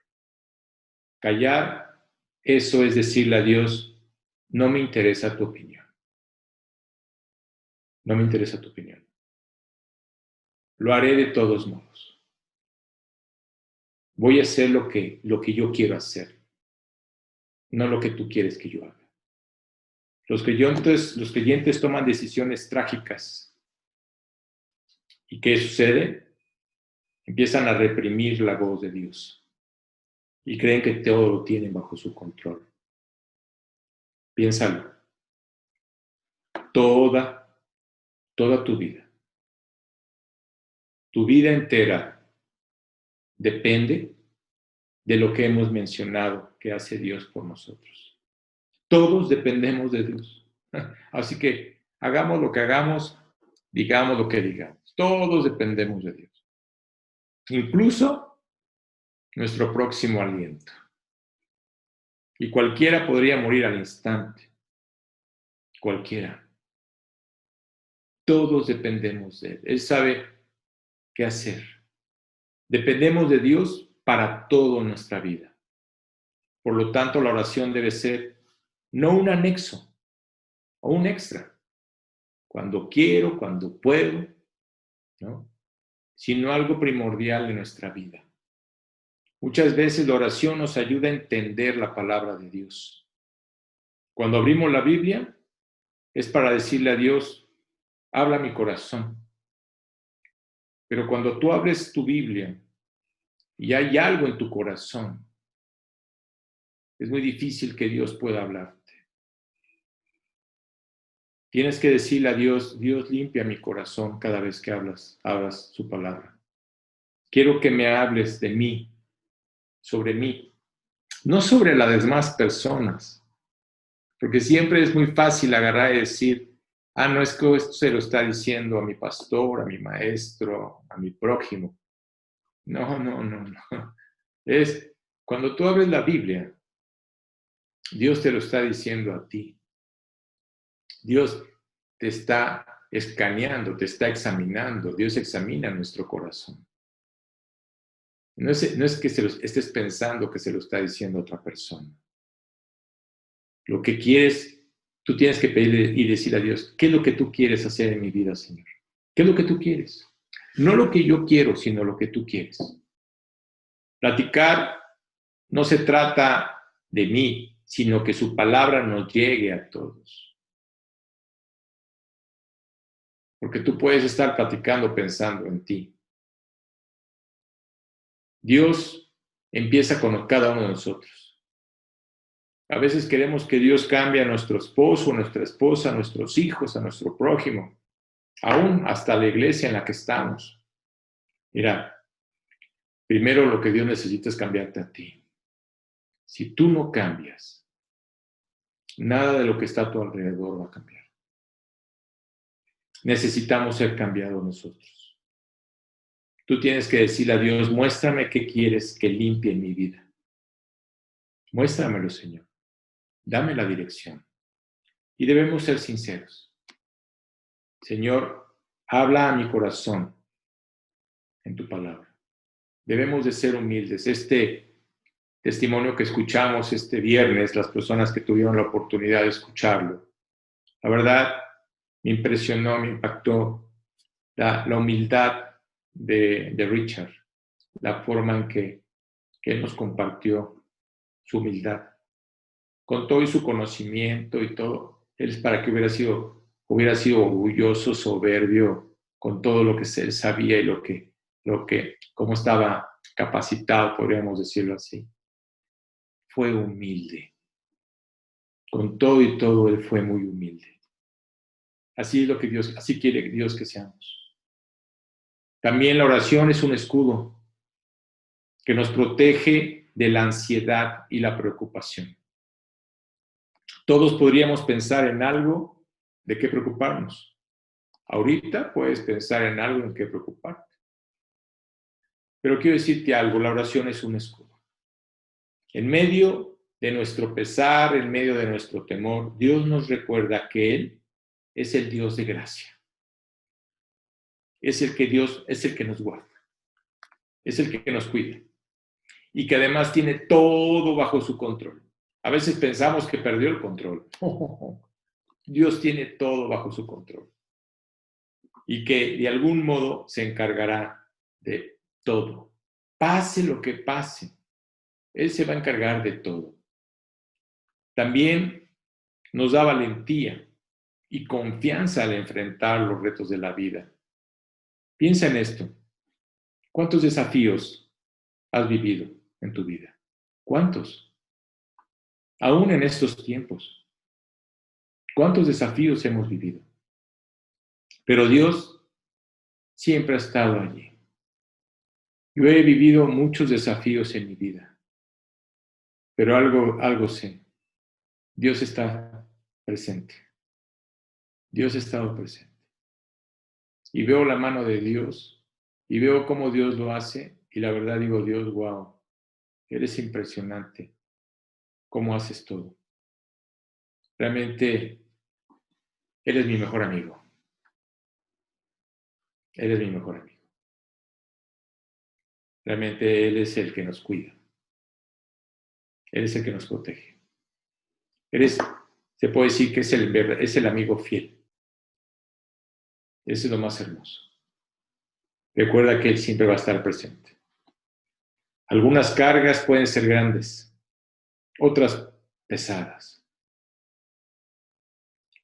Callar, eso es decirle a Dios, no me interesa tu opinión. No me interesa tu opinión. Lo haré de todos modos. Voy a hacer lo que yo quiero hacer, no lo que tú quieres que yo haga. Los creyentes toman decisiones trágicas. ¿Y qué sucede? Empiezan a reprimir la voz de Dios y creen que todo lo tienen bajo su control. Piénsalo. Toda tu vida entera depende de lo que hemos mencionado que hace Dios por nosotros. Todos dependemos de Dios. Así que hagamos lo que hagamos, digamos lo que digamos. Todos dependemos de Dios. Incluso nuestro próximo aliento. Y cualquiera podría morir al instante. Cualquiera. Todos dependemos de Él. Él sabe qué hacer. Dependemos de Dios para toda nuestra vida. Por lo tanto, la oración debe ser no un anexo o un extra. Cuando quiero, cuando puedo, ¿no? Sino algo primordial en nuestra vida. Muchas veces la oración nos ayuda a entender la palabra de Dios. Cuando abrimos la Biblia, es para decirle a Dios, habla mi corazón. Pero cuando tú abres tu Biblia y hay algo en tu corazón, es muy difícil que Dios pueda hablarte. Tienes que decirle a Dios, Dios limpia mi corazón cada vez que abras su palabra. Quiero que me hables de mí, sobre mí, no sobre las demás personas, porque siempre es muy fácil agarrar y decir, no es que esto se lo está diciendo a mi pastor, a mi maestro, a mi prójimo. No. Es cuando tú abres la Biblia, Dios te lo está diciendo a ti. Dios te está escaneando, te está examinando. Dios examina nuestro corazón. No es que estés pensando que se lo está diciendo a otra persona. Lo que quieres, tú tienes que pedirle y decirle a Dios, ¿qué es lo que tú quieres hacer en mi vida, Señor? ¿Qué es lo que tú quieres? No lo que yo quiero, sino lo que tú quieres. Platicar no se trata de mí, sino que su palabra nos llegue a todos. Porque tú puedes estar platicando pensando en ti. Dios empieza con cada uno de nosotros. A veces queremos que Dios cambie a nuestro esposo, a nuestra esposa, a nuestros hijos, a nuestro prójimo, aún hasta la iglesia en la que estamos. Mira, primero lo que Dios necesita es cambiarte a ti. Si tú no cambias, nada de lo que está a tu alrededor va a cambiar. Necesitamos ser cambiados nosotros. Tú tienes que decirle a Dios, muéstrame qué quieres que limpie en mi vida. Muéstramelo, Señor. Dame la dirección. Y debemos ser sinceros. Señor, habla a mi corazón en tu palabra. Debemos de ser humildes. Este testimonio que escuchamos este viernes, las personas que tuvieron la oportunidad de escucharlo, la verdad me impresionó, me impactó la humildad de Richard, la forma en que él nos compartió su humildad. Con todo y su conocimiento y todo, él es para que hubiera sido orgulloso, soberbio, con todo lo que él sabía y cómo estaba capacitado, podríamos decirlo así. Fue humilde. Con todo y todo, él fue muy humilde. Así quiere Dios que seamos. También la oración es un escudo que nos protege de la ansiedad y la preocupación. Todos podríamos pensar en algo de qué preocuparnos. Ahorita puedes pensar en algo en qué preocuparte. Pero quiero decirte algo, la oración es un escudo. En medio de nuestro pesar, en medio de nuestro temor, Dios nos recuerda que Él es el Dios de gracia. Es el que nos guarda. Es el que nos cuida. Y que además tiene todo bajo su control. A veces pensamos que perdió el control. Dios tiene todo bajo su control. y que de algún modo se encargará de todo. Pase lo que pase, Él se va a encargar de todo. También nos da valentía y confianza al enfrentar los retos de la vida. Piensa en esto. ¿Cuántos desafíos has vivido en tu vida? ¿Cuántos? Aún en estos tiempos. ¿Cuántos desafíos hemos vivido? Pero Dios siempre ha estado allí. Yo he vivido muchos desafíos en mi vida, pero algo sé. Dios está presente. Dios ha estado presente. Y veo la mano de Dios y veo cómo Dios lo hace y la verdad digo, Dios, wow, eres impresionante cómo haces todo. Realmente eres mi mejor amigo. Eres mi mejor amigo. Realmente Él es el que nos cuida. Él es el que nos protege. Se puede decir que es el amigo fiel. Ese es lo más hermoso. Recuerda que Él siempre va a estar presente. Algunas cargas pueden ser grandes, otras pesadas.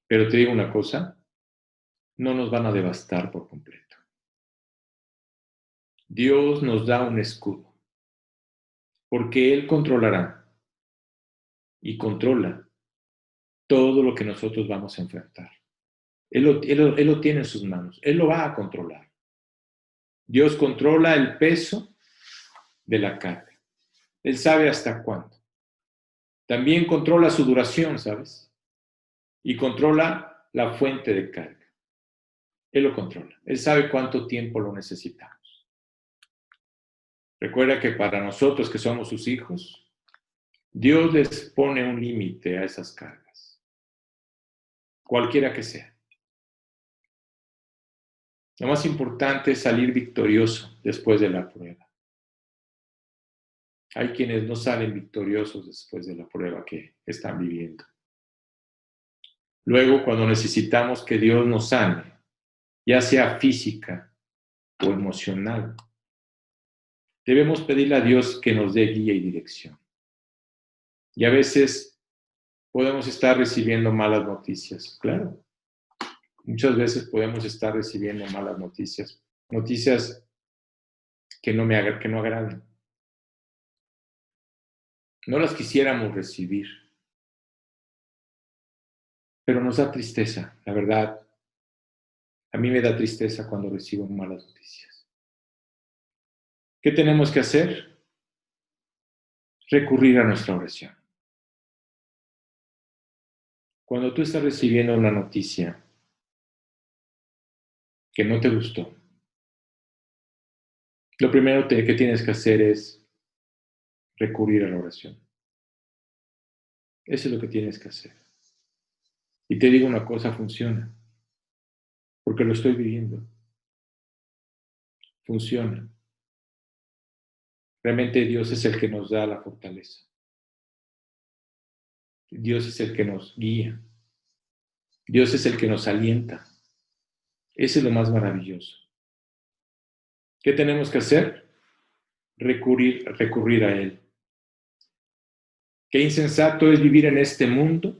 Pero te digo una cosa, no nos van a devastar por completo. Dios nos da un escudo, porque Él controlará y controla todo lo que nosotros vamos a enfrentar. Él lo tiene en sus manos, Él lo va a controlar. Dios controla el peso de la carga. Él sabe hasta cuándo. También controla su duración, ¿sabes? Y controla la fuente de carga. Él lo controla. Él sabe cuánto tiempo lo necesitamos. Recuerda que para nosotros que somos sus hijos, Dios les pone un límite a esas cargas, cualquiera que sea. Lo más importante es salir victorioso después de la prueba. Hay quienes no salen victoriosos después de la prueba que están viviendo. Luego, cuando necesitamos que Dios nos sane, ya sea física o emocional, debemos pedirle a Dios que nos dé guía y dirección. Y a veces podemos estar recibiendo malas noticias, claro. Muchas veces podemos estar recibiendo malas noticias, noticias que no agraden. No las quisiéramos recibir, pero nos da tristeza, la verdad. A mí me da tristeza cuando recibo malas noticias. ¿Qué tenemos que hacer? Recurrir a nuestra oración. Cuando tú estás recibiendo una noticia que no te gustó, lo primero que tienes que hacer es recurrir a la oración. Eso es lo que tienes que hacer. Y te digo una cosa, funciona, porque lo estoy viviendo. Funciona. Realmente Dios es el que nos da la fortaleza. Dios es el que nos guía. Dios es el que nos alienta. Ese es lo más maravilloso. ¿Qué tenemos que hacer? Recurrir a Él. Qué insensato es vivir en este mundo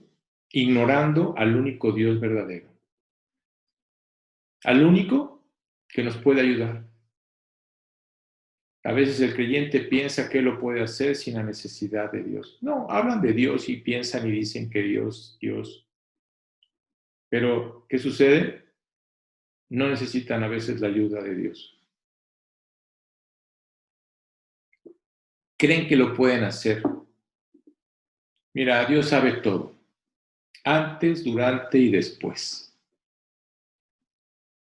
ignorando al único Dios verdadero. Al único que nos puede ayudar. A veces el creyente piensa que lo puede hacer sin la necesidad de Dios. No, hablan de Dios y piensan y dicen que Dios. Pero, ¿qué sucede? No necesitan a veces la ayuda de Dios. Creen que lo pueden hacer. Mira, Dios sabe todo. Antes, durante y después.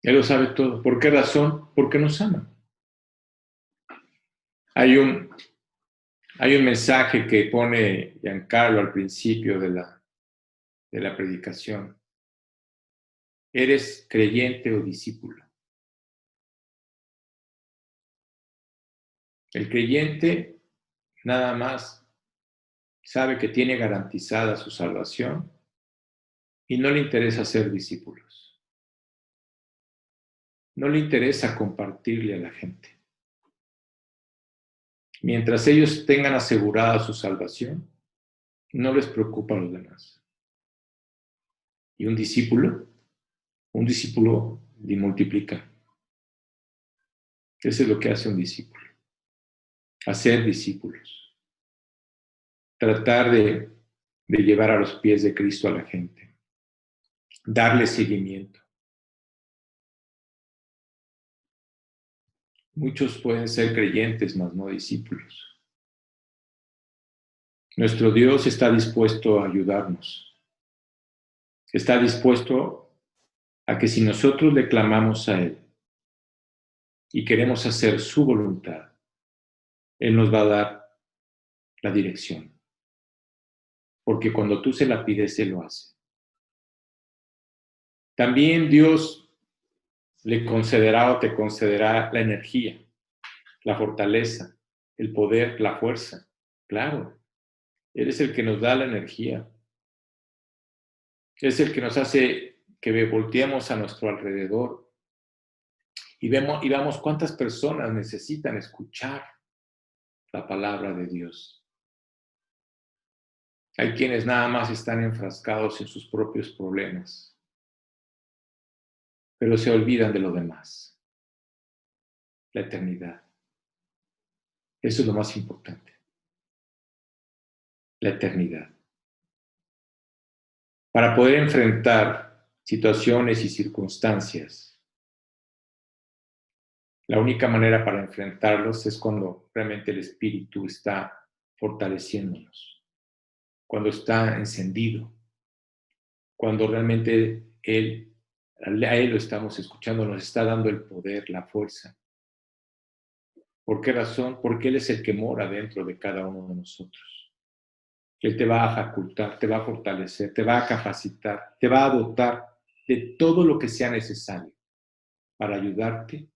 Él lo sabe todo. ¿Por qué razón? Porque nos ama. Hay un mensaje que pone Giancarlo al principio de la predicación. ¿Eres creyente o discípulo? El creyente nada más sabe que tiene garantizada su salvación y no le interesa ser discípulos. no le interesa compartirle a la gente. Mientras ellos tengan asegurada su salvación, no les preocupa a los demás. Y un discípulo multiplica. Eso es lo que hace un discípulo. Hacer discípulos. Tratar de llevar a los pies de Cristo a la gente. Darle seguimiento. Muchos pueden ser creyentes, mas no discípulos. Nuestro Dios está dispuesto a ayudarnos. Está dispuesto a que si nosotros le clamamos a Él y queremos hacer su voluntad, Él nos va a dar la dirección. Porque cuando tú se la pides, Él lo hace. También Dios le concederá o te concederá la energía, la fortaleza, el poder, la fuerza. Claro, Él es el que nos da la energía. Es el que nos hace que volteemos a nuestro alrededor y veamos cuántas personas necesitan escuchar la palabra de Dios. Hay quienes nada más están enfrascados en sus propios problemas, pero se olvidan de lo demás. La eternidad. Eso es lo más importante. La eternidad. Para poder enfrentar situaciones y circunstancias, la única manera para enfrentarlos es cuando realmente el Espíritu está fortaleciéndonos, cuando está encendido, cuando realmente a Él lo estamos escuchando, nos está dando el poder, la fuerza. ¿Por qué razón? Porque Él es el que mora dentro de cada uno de nosotros. Él te va a facultar, te va a fortalecer, te va a capacitar, te va a dotar de todo lo que sea necesario para ayudarte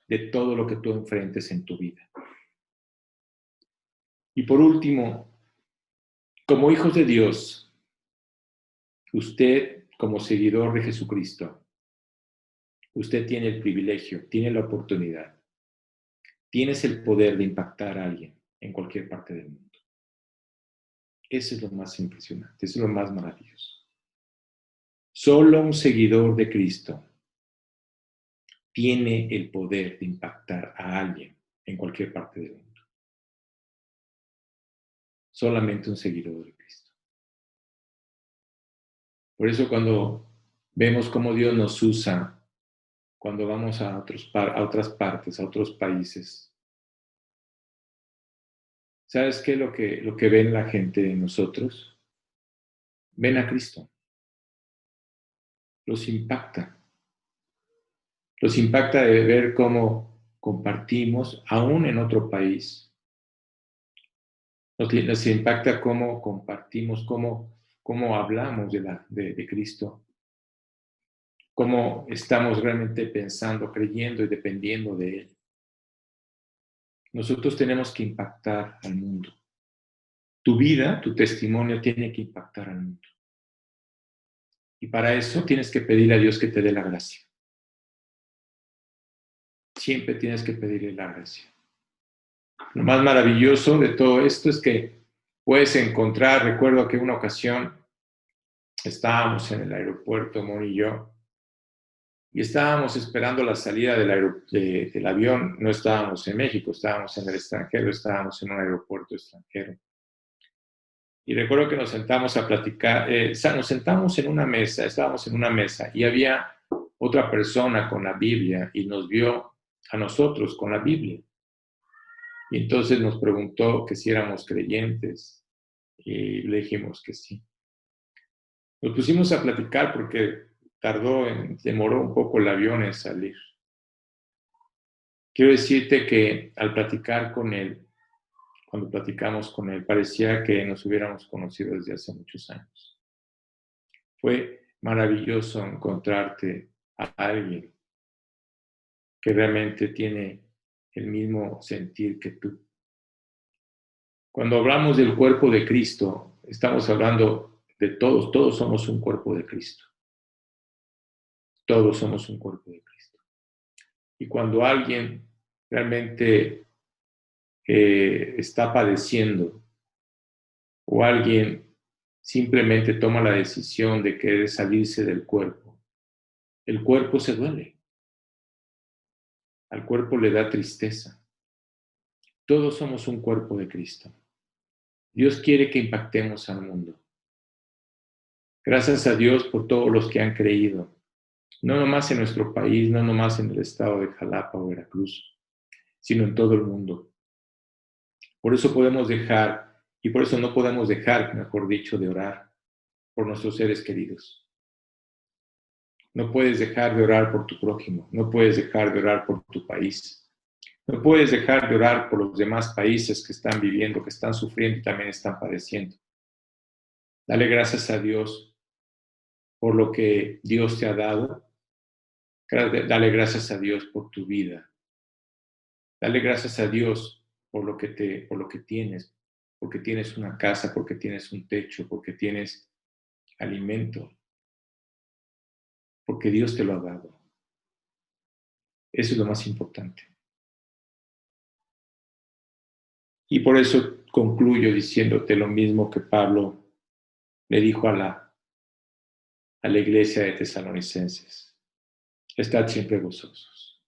de todo lo que tú enfrentes en tu vida. Y por último, como hijos de Dios, usted como seguidor de Jesucristo, usted tiene el privilegio, tiene la oportunidad, tienes el poder de impactar a alguien en cualquier parte del mundo. Eso es lo más impresionante, eso es lo más maravilloso. Solo un seguidor de Cristo tiene el poder de impactar a alguien en cualquier parte del mundo. Solamente un seguidor de Cristo. Por eso cuando vemos cómo Dios nos usa, cuando vamos a otras partes, a otros países, ¿sabes qué es lo que ven la gente en nosotros? Ven a Cristo. Los impacta. Los impacta de ver cómo compartimos, aún en otro país. Nos impacta cómo compartimos, cómo hablamos de Cristo, cómo estamos realmente pensando, creyendo y dependiendo de Él. Nosotros tenemos que impactar al mundo. Tu vida, tu testimonio tiene que impactar al mundo. Y para eso tienes que pedirle a Dios que te dé la gracia. Siempre tienes que pedirle la gracia. Lo más maravilloso de todo esto es que puedes encontrar, recuerdo que una ocasión estábamos en el aeropuerto, Moni y yo, y estábamos esperando la salida del avión. No estábamos en México, estábamos en el extranjero, estábamos en un aeropuerto extranjero. Y recuerdo que nos sentamos a platicar, nos sentamos en una mesa, estábamos en una mesa y había otra persona con la Biblia y nos vio a nosotros con la Biblia. Y entonces nos preguntó que si éramos creyentes y le dijimos que sí. Nos pusimos a platicar porque demoró un poco el avión en salir. Quiero decirte que al platicar con él, cuando platicamos con él, parecía que nos hubiéramos conocido desde hace muchos años. Fue maravilloso encontrarte a alguien que realmente tiene el mismo sentir que tú. Cuando hablamos del cuerpo de Cristo, estamos hablando de todos somos un cuerpo de Cristo. Todos somos un cuerpo de Cristo. Y cuando alguien realmente está padeciendo o alguien simplemente toma la decisión de querer salirse del cuerpo, el cuerpo se duele, al cuerpo le da tristeza. Todos somos un cuerpo de Cristo. Dios quiere que impactemos al mundo. Gracias a Dios por todos los que han creído, no nomás en nuestro país, no nomás en el estado de Jalapa o Veracruz, sino en todo el mundo. Por eso podemos dejar, y por eso no podemos dejar, mejor dicho, de orar por nuestros seres queridos. No puedes dejar de orar por tu prójimo, no puedes dejar de orar por tu país, no puedes dejar de orar por los demás países que están viviendo, que están sufriendo y también están padeciendo. Dale gracias a Dios por lo que Dios te ha dado. Dale gracias a Dios por tu vida. Dale gracias a Dios por lo que tienes, porque tienes una casa, porque tienes un techo, porque tienes alimento, porque Dios te lo ha dado. Eso es lo más importante. Y por eso concluyo diciéndote lo mismo que Pablo le dijo a la iglesia de Tesalonicenses. Estad siempre gozosos.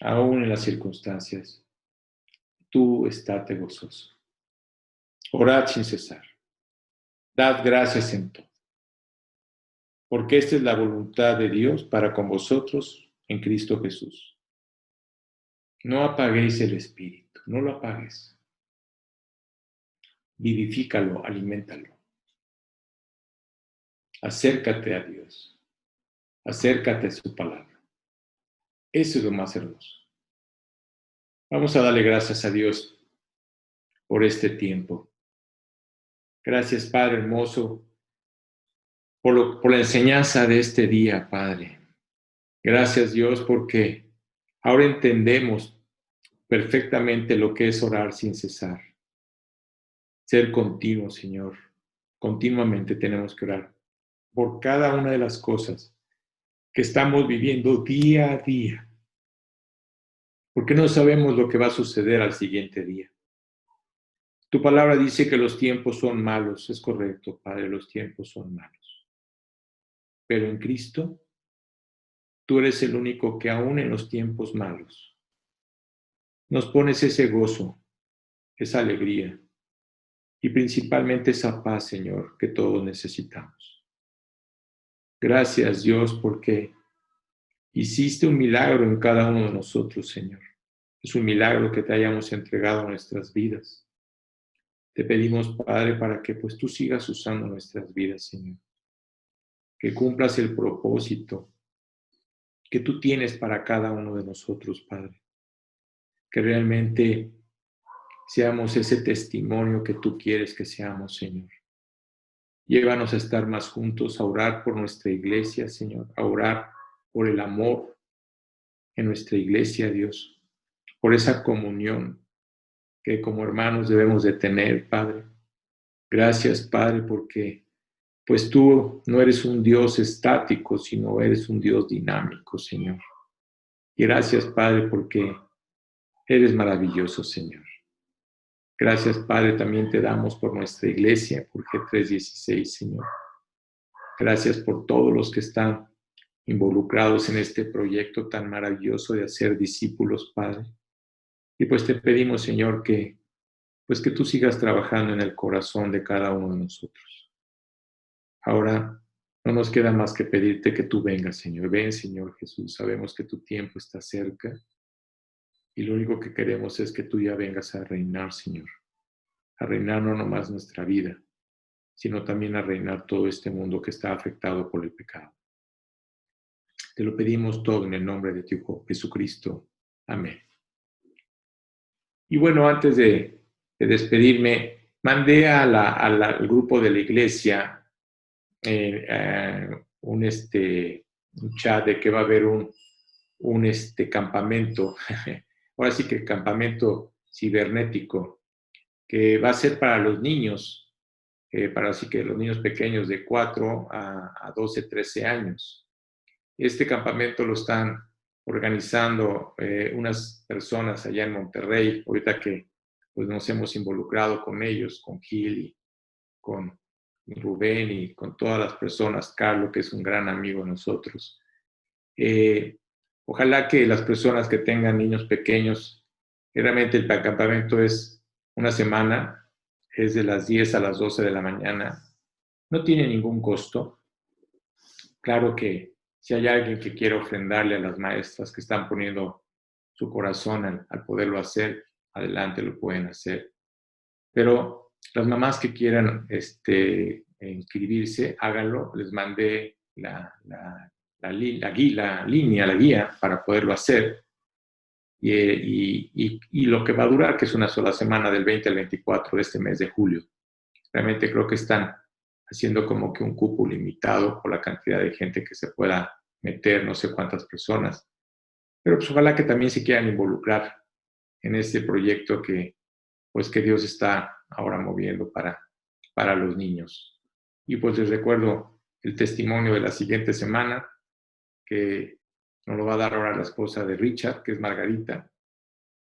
Aún en las circunstancias, tú estate gozoso. Orad sin cesar. Dad gracias en todo. Porque esta es la voluntad de Dios para con vosotros en Cristo Jesús. No apaguéis el espíritu, no lo apagues. Vivifícalo, aliméntalo. Acércate a Dios. Acércate a su palabra. Eso es lo más hermoso. Vamos a darle gracias a Dios por este tiempo. Gracias, Padre hermoso, por la enseñanza de este día, Padre. Gracias, Dios, porque ahora entendemos perfectamente lo que es orar sin cesar. Ser continuo, Señor. Continuamente tenemos que orar por cada una de las cosas que estamos viviendo día a día. Porque no sabemos lo que va a suceder al siguiente día. Tu palabra dice que los tiempos son malos. Es correcto, Padre, los tiempos son malos. Pero en Cristo, tú eres el único que aún en los tiempos malos nos pones ese gozo, esa alegría y principalmente esa paz, Señor, que todos necesitamos. Gracias, Dios, porque hiciste un milagro en cada uno de nosotros, Señor. Es un milagro que te hayamos entregado a nuestras vidas. Te pedimos, Padre, para que pues tú sigas usando nuestras vidas, Señor. Que cumplas el propósito que tú tienes para cada uno de nosotros, Padre. Que realmente seamos ese testimonio que tú quieres que seamos, Señor. Llévanos a estar más juntos, a orar por nuestra iglesia, Señor, a orar por el amor en nuestra iglesia, Dios, por esa comunión que como hermanos debemos de tener, Padre. Gracias, Padre, porque pues tú no eres un Dios estático, sino eres un Dios dinámico, Señor. Y gracias, Padre, porque eres maravilloso, Señor. Gracias, Padre, también te damos por nuestra iglesia, por G316, Señor. Gracias por todos los que están involucrados en este proyecto tan maravilloso de hacer discípulos, Padre. Y pues te pedimos, Señor, que tú sigas trabajando en el corazón de cada uno de nosotros. Ahora no nos queda más que pedirte que tú vengas, Señor. Ven, Señor Jesús. Sabemos que tu tiempo está cerca y lo único que queremos es que tú ya vengas a reinar, Señor. A reinar no nomás nuestra vida, sino también a reinar todo este mundo que está afectado por el pecado. Te lo pedimos todo en el nombre de tu Hijo Jesucristo. Amén. Y bueno, antes de despedirme, mandé al grupo de la iglesia un chat de que va a haber un campamento, ahora sí que campamento cibernético, que va a ser para los niños, para así que los niños pequeños de 4 a 12, 13 años. Este campamento lo están organizando unas personas allá en Monterrey, ahorita que pues, nos hemos involucrado con ellos, con Gil y con Rubén y con todas las personas, Carlos, que es un gran amigo de nosotros. Ojalá que las personas que tengan niños pequeños, realmente el campamento es una semana, es de las 10 a las 12 de la mañana, no tiene ningún costo. Claro que si hay alguien que quiera ofrendarle a las maestras que están poniendo su corazón al poderlo hacer, adelante lo pueden hacer. Pero las mamás que quieran inscribirse, háganlo. Les mandé la guía para poderlo hacer. Y lo que va a durar, que es una sola semana, del 20 al 24 de este mes de julio. Realmente creo que están haciendo como que un cupo limitado por la cantidad de gente que se pueda meter, no sé cuántas personas. Pero pues ojalá que también se quieran involucrar en este proyecto que Dios está ahora moviendo para los niños. Y pues les recuerdo el testimonio de la siguiente semana, que nos lo va a dar ahora la esposa de Richard, que es Margarita.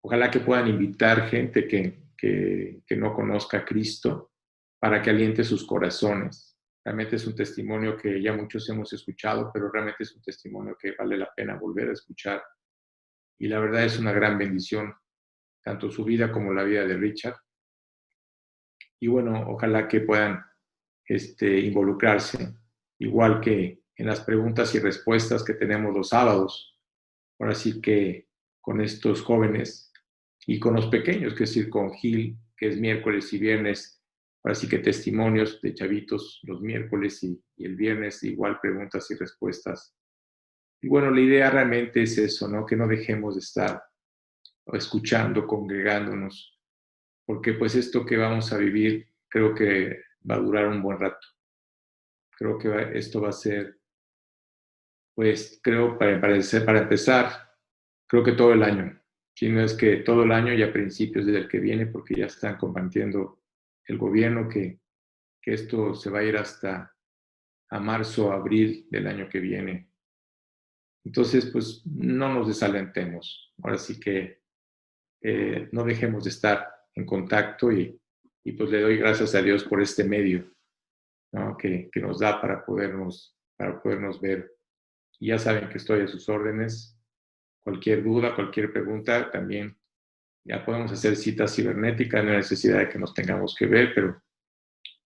Ojalá que puedan invitar gente que no conozca a Cristo para que aliente sus corazones. Realmente es un testimonio que ya muchos hemos escuchado, pero realmente es un testimonio que vale la pena volver a escuchar. Y la verdad es una gran bendición, tanto su vida como la vida de Richard. Y bueno, ojalá que puedan involucrarse, igual que en las preguntas y respuestas que tenemos los sábados. Ahora sí que con estos jóvenes y con los pequeños, que es decir, con Gil, que es miércoles y viernes, ahora sí que testimonios de chavitos los miércoles y el viernes igual preguntas y respuestas. Y bueno, la idea realmente es eso, ¿no? Que no dejemos de estar escuchando, congregándonos, porque pues esto que vamos a vivir creo que va a durar un buen rato. Creo que esto va a ser, pues creo para empezar, creo que todo el año. Si no es que todo el año y a principios del que viene, porque ya están compartiendo el gobierno que esto se va a ir hasta a marzo, abril del año que viene. Entonces, pues no nos desalentemos. Ahora sí que no dejemos de estar en contacto y pues le doy gracias a Dios por este medio, ¿no? que nos da para podernos ver. Y ya saben que estoy a sus órdenes. Cualquier duda, cualquier pregunta, también ya podemos hacer citas cibernéticas, no hay necesidad de que nos tengamos que ver, pero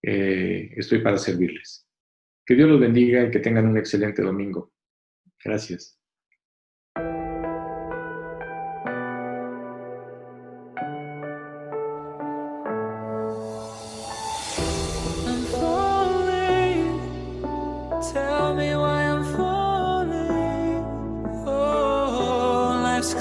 estoy para servirles. Que Dios los bendiga y que tengan un excelente domingo. Gracias.
Tell me why I'm falling. Oh, life's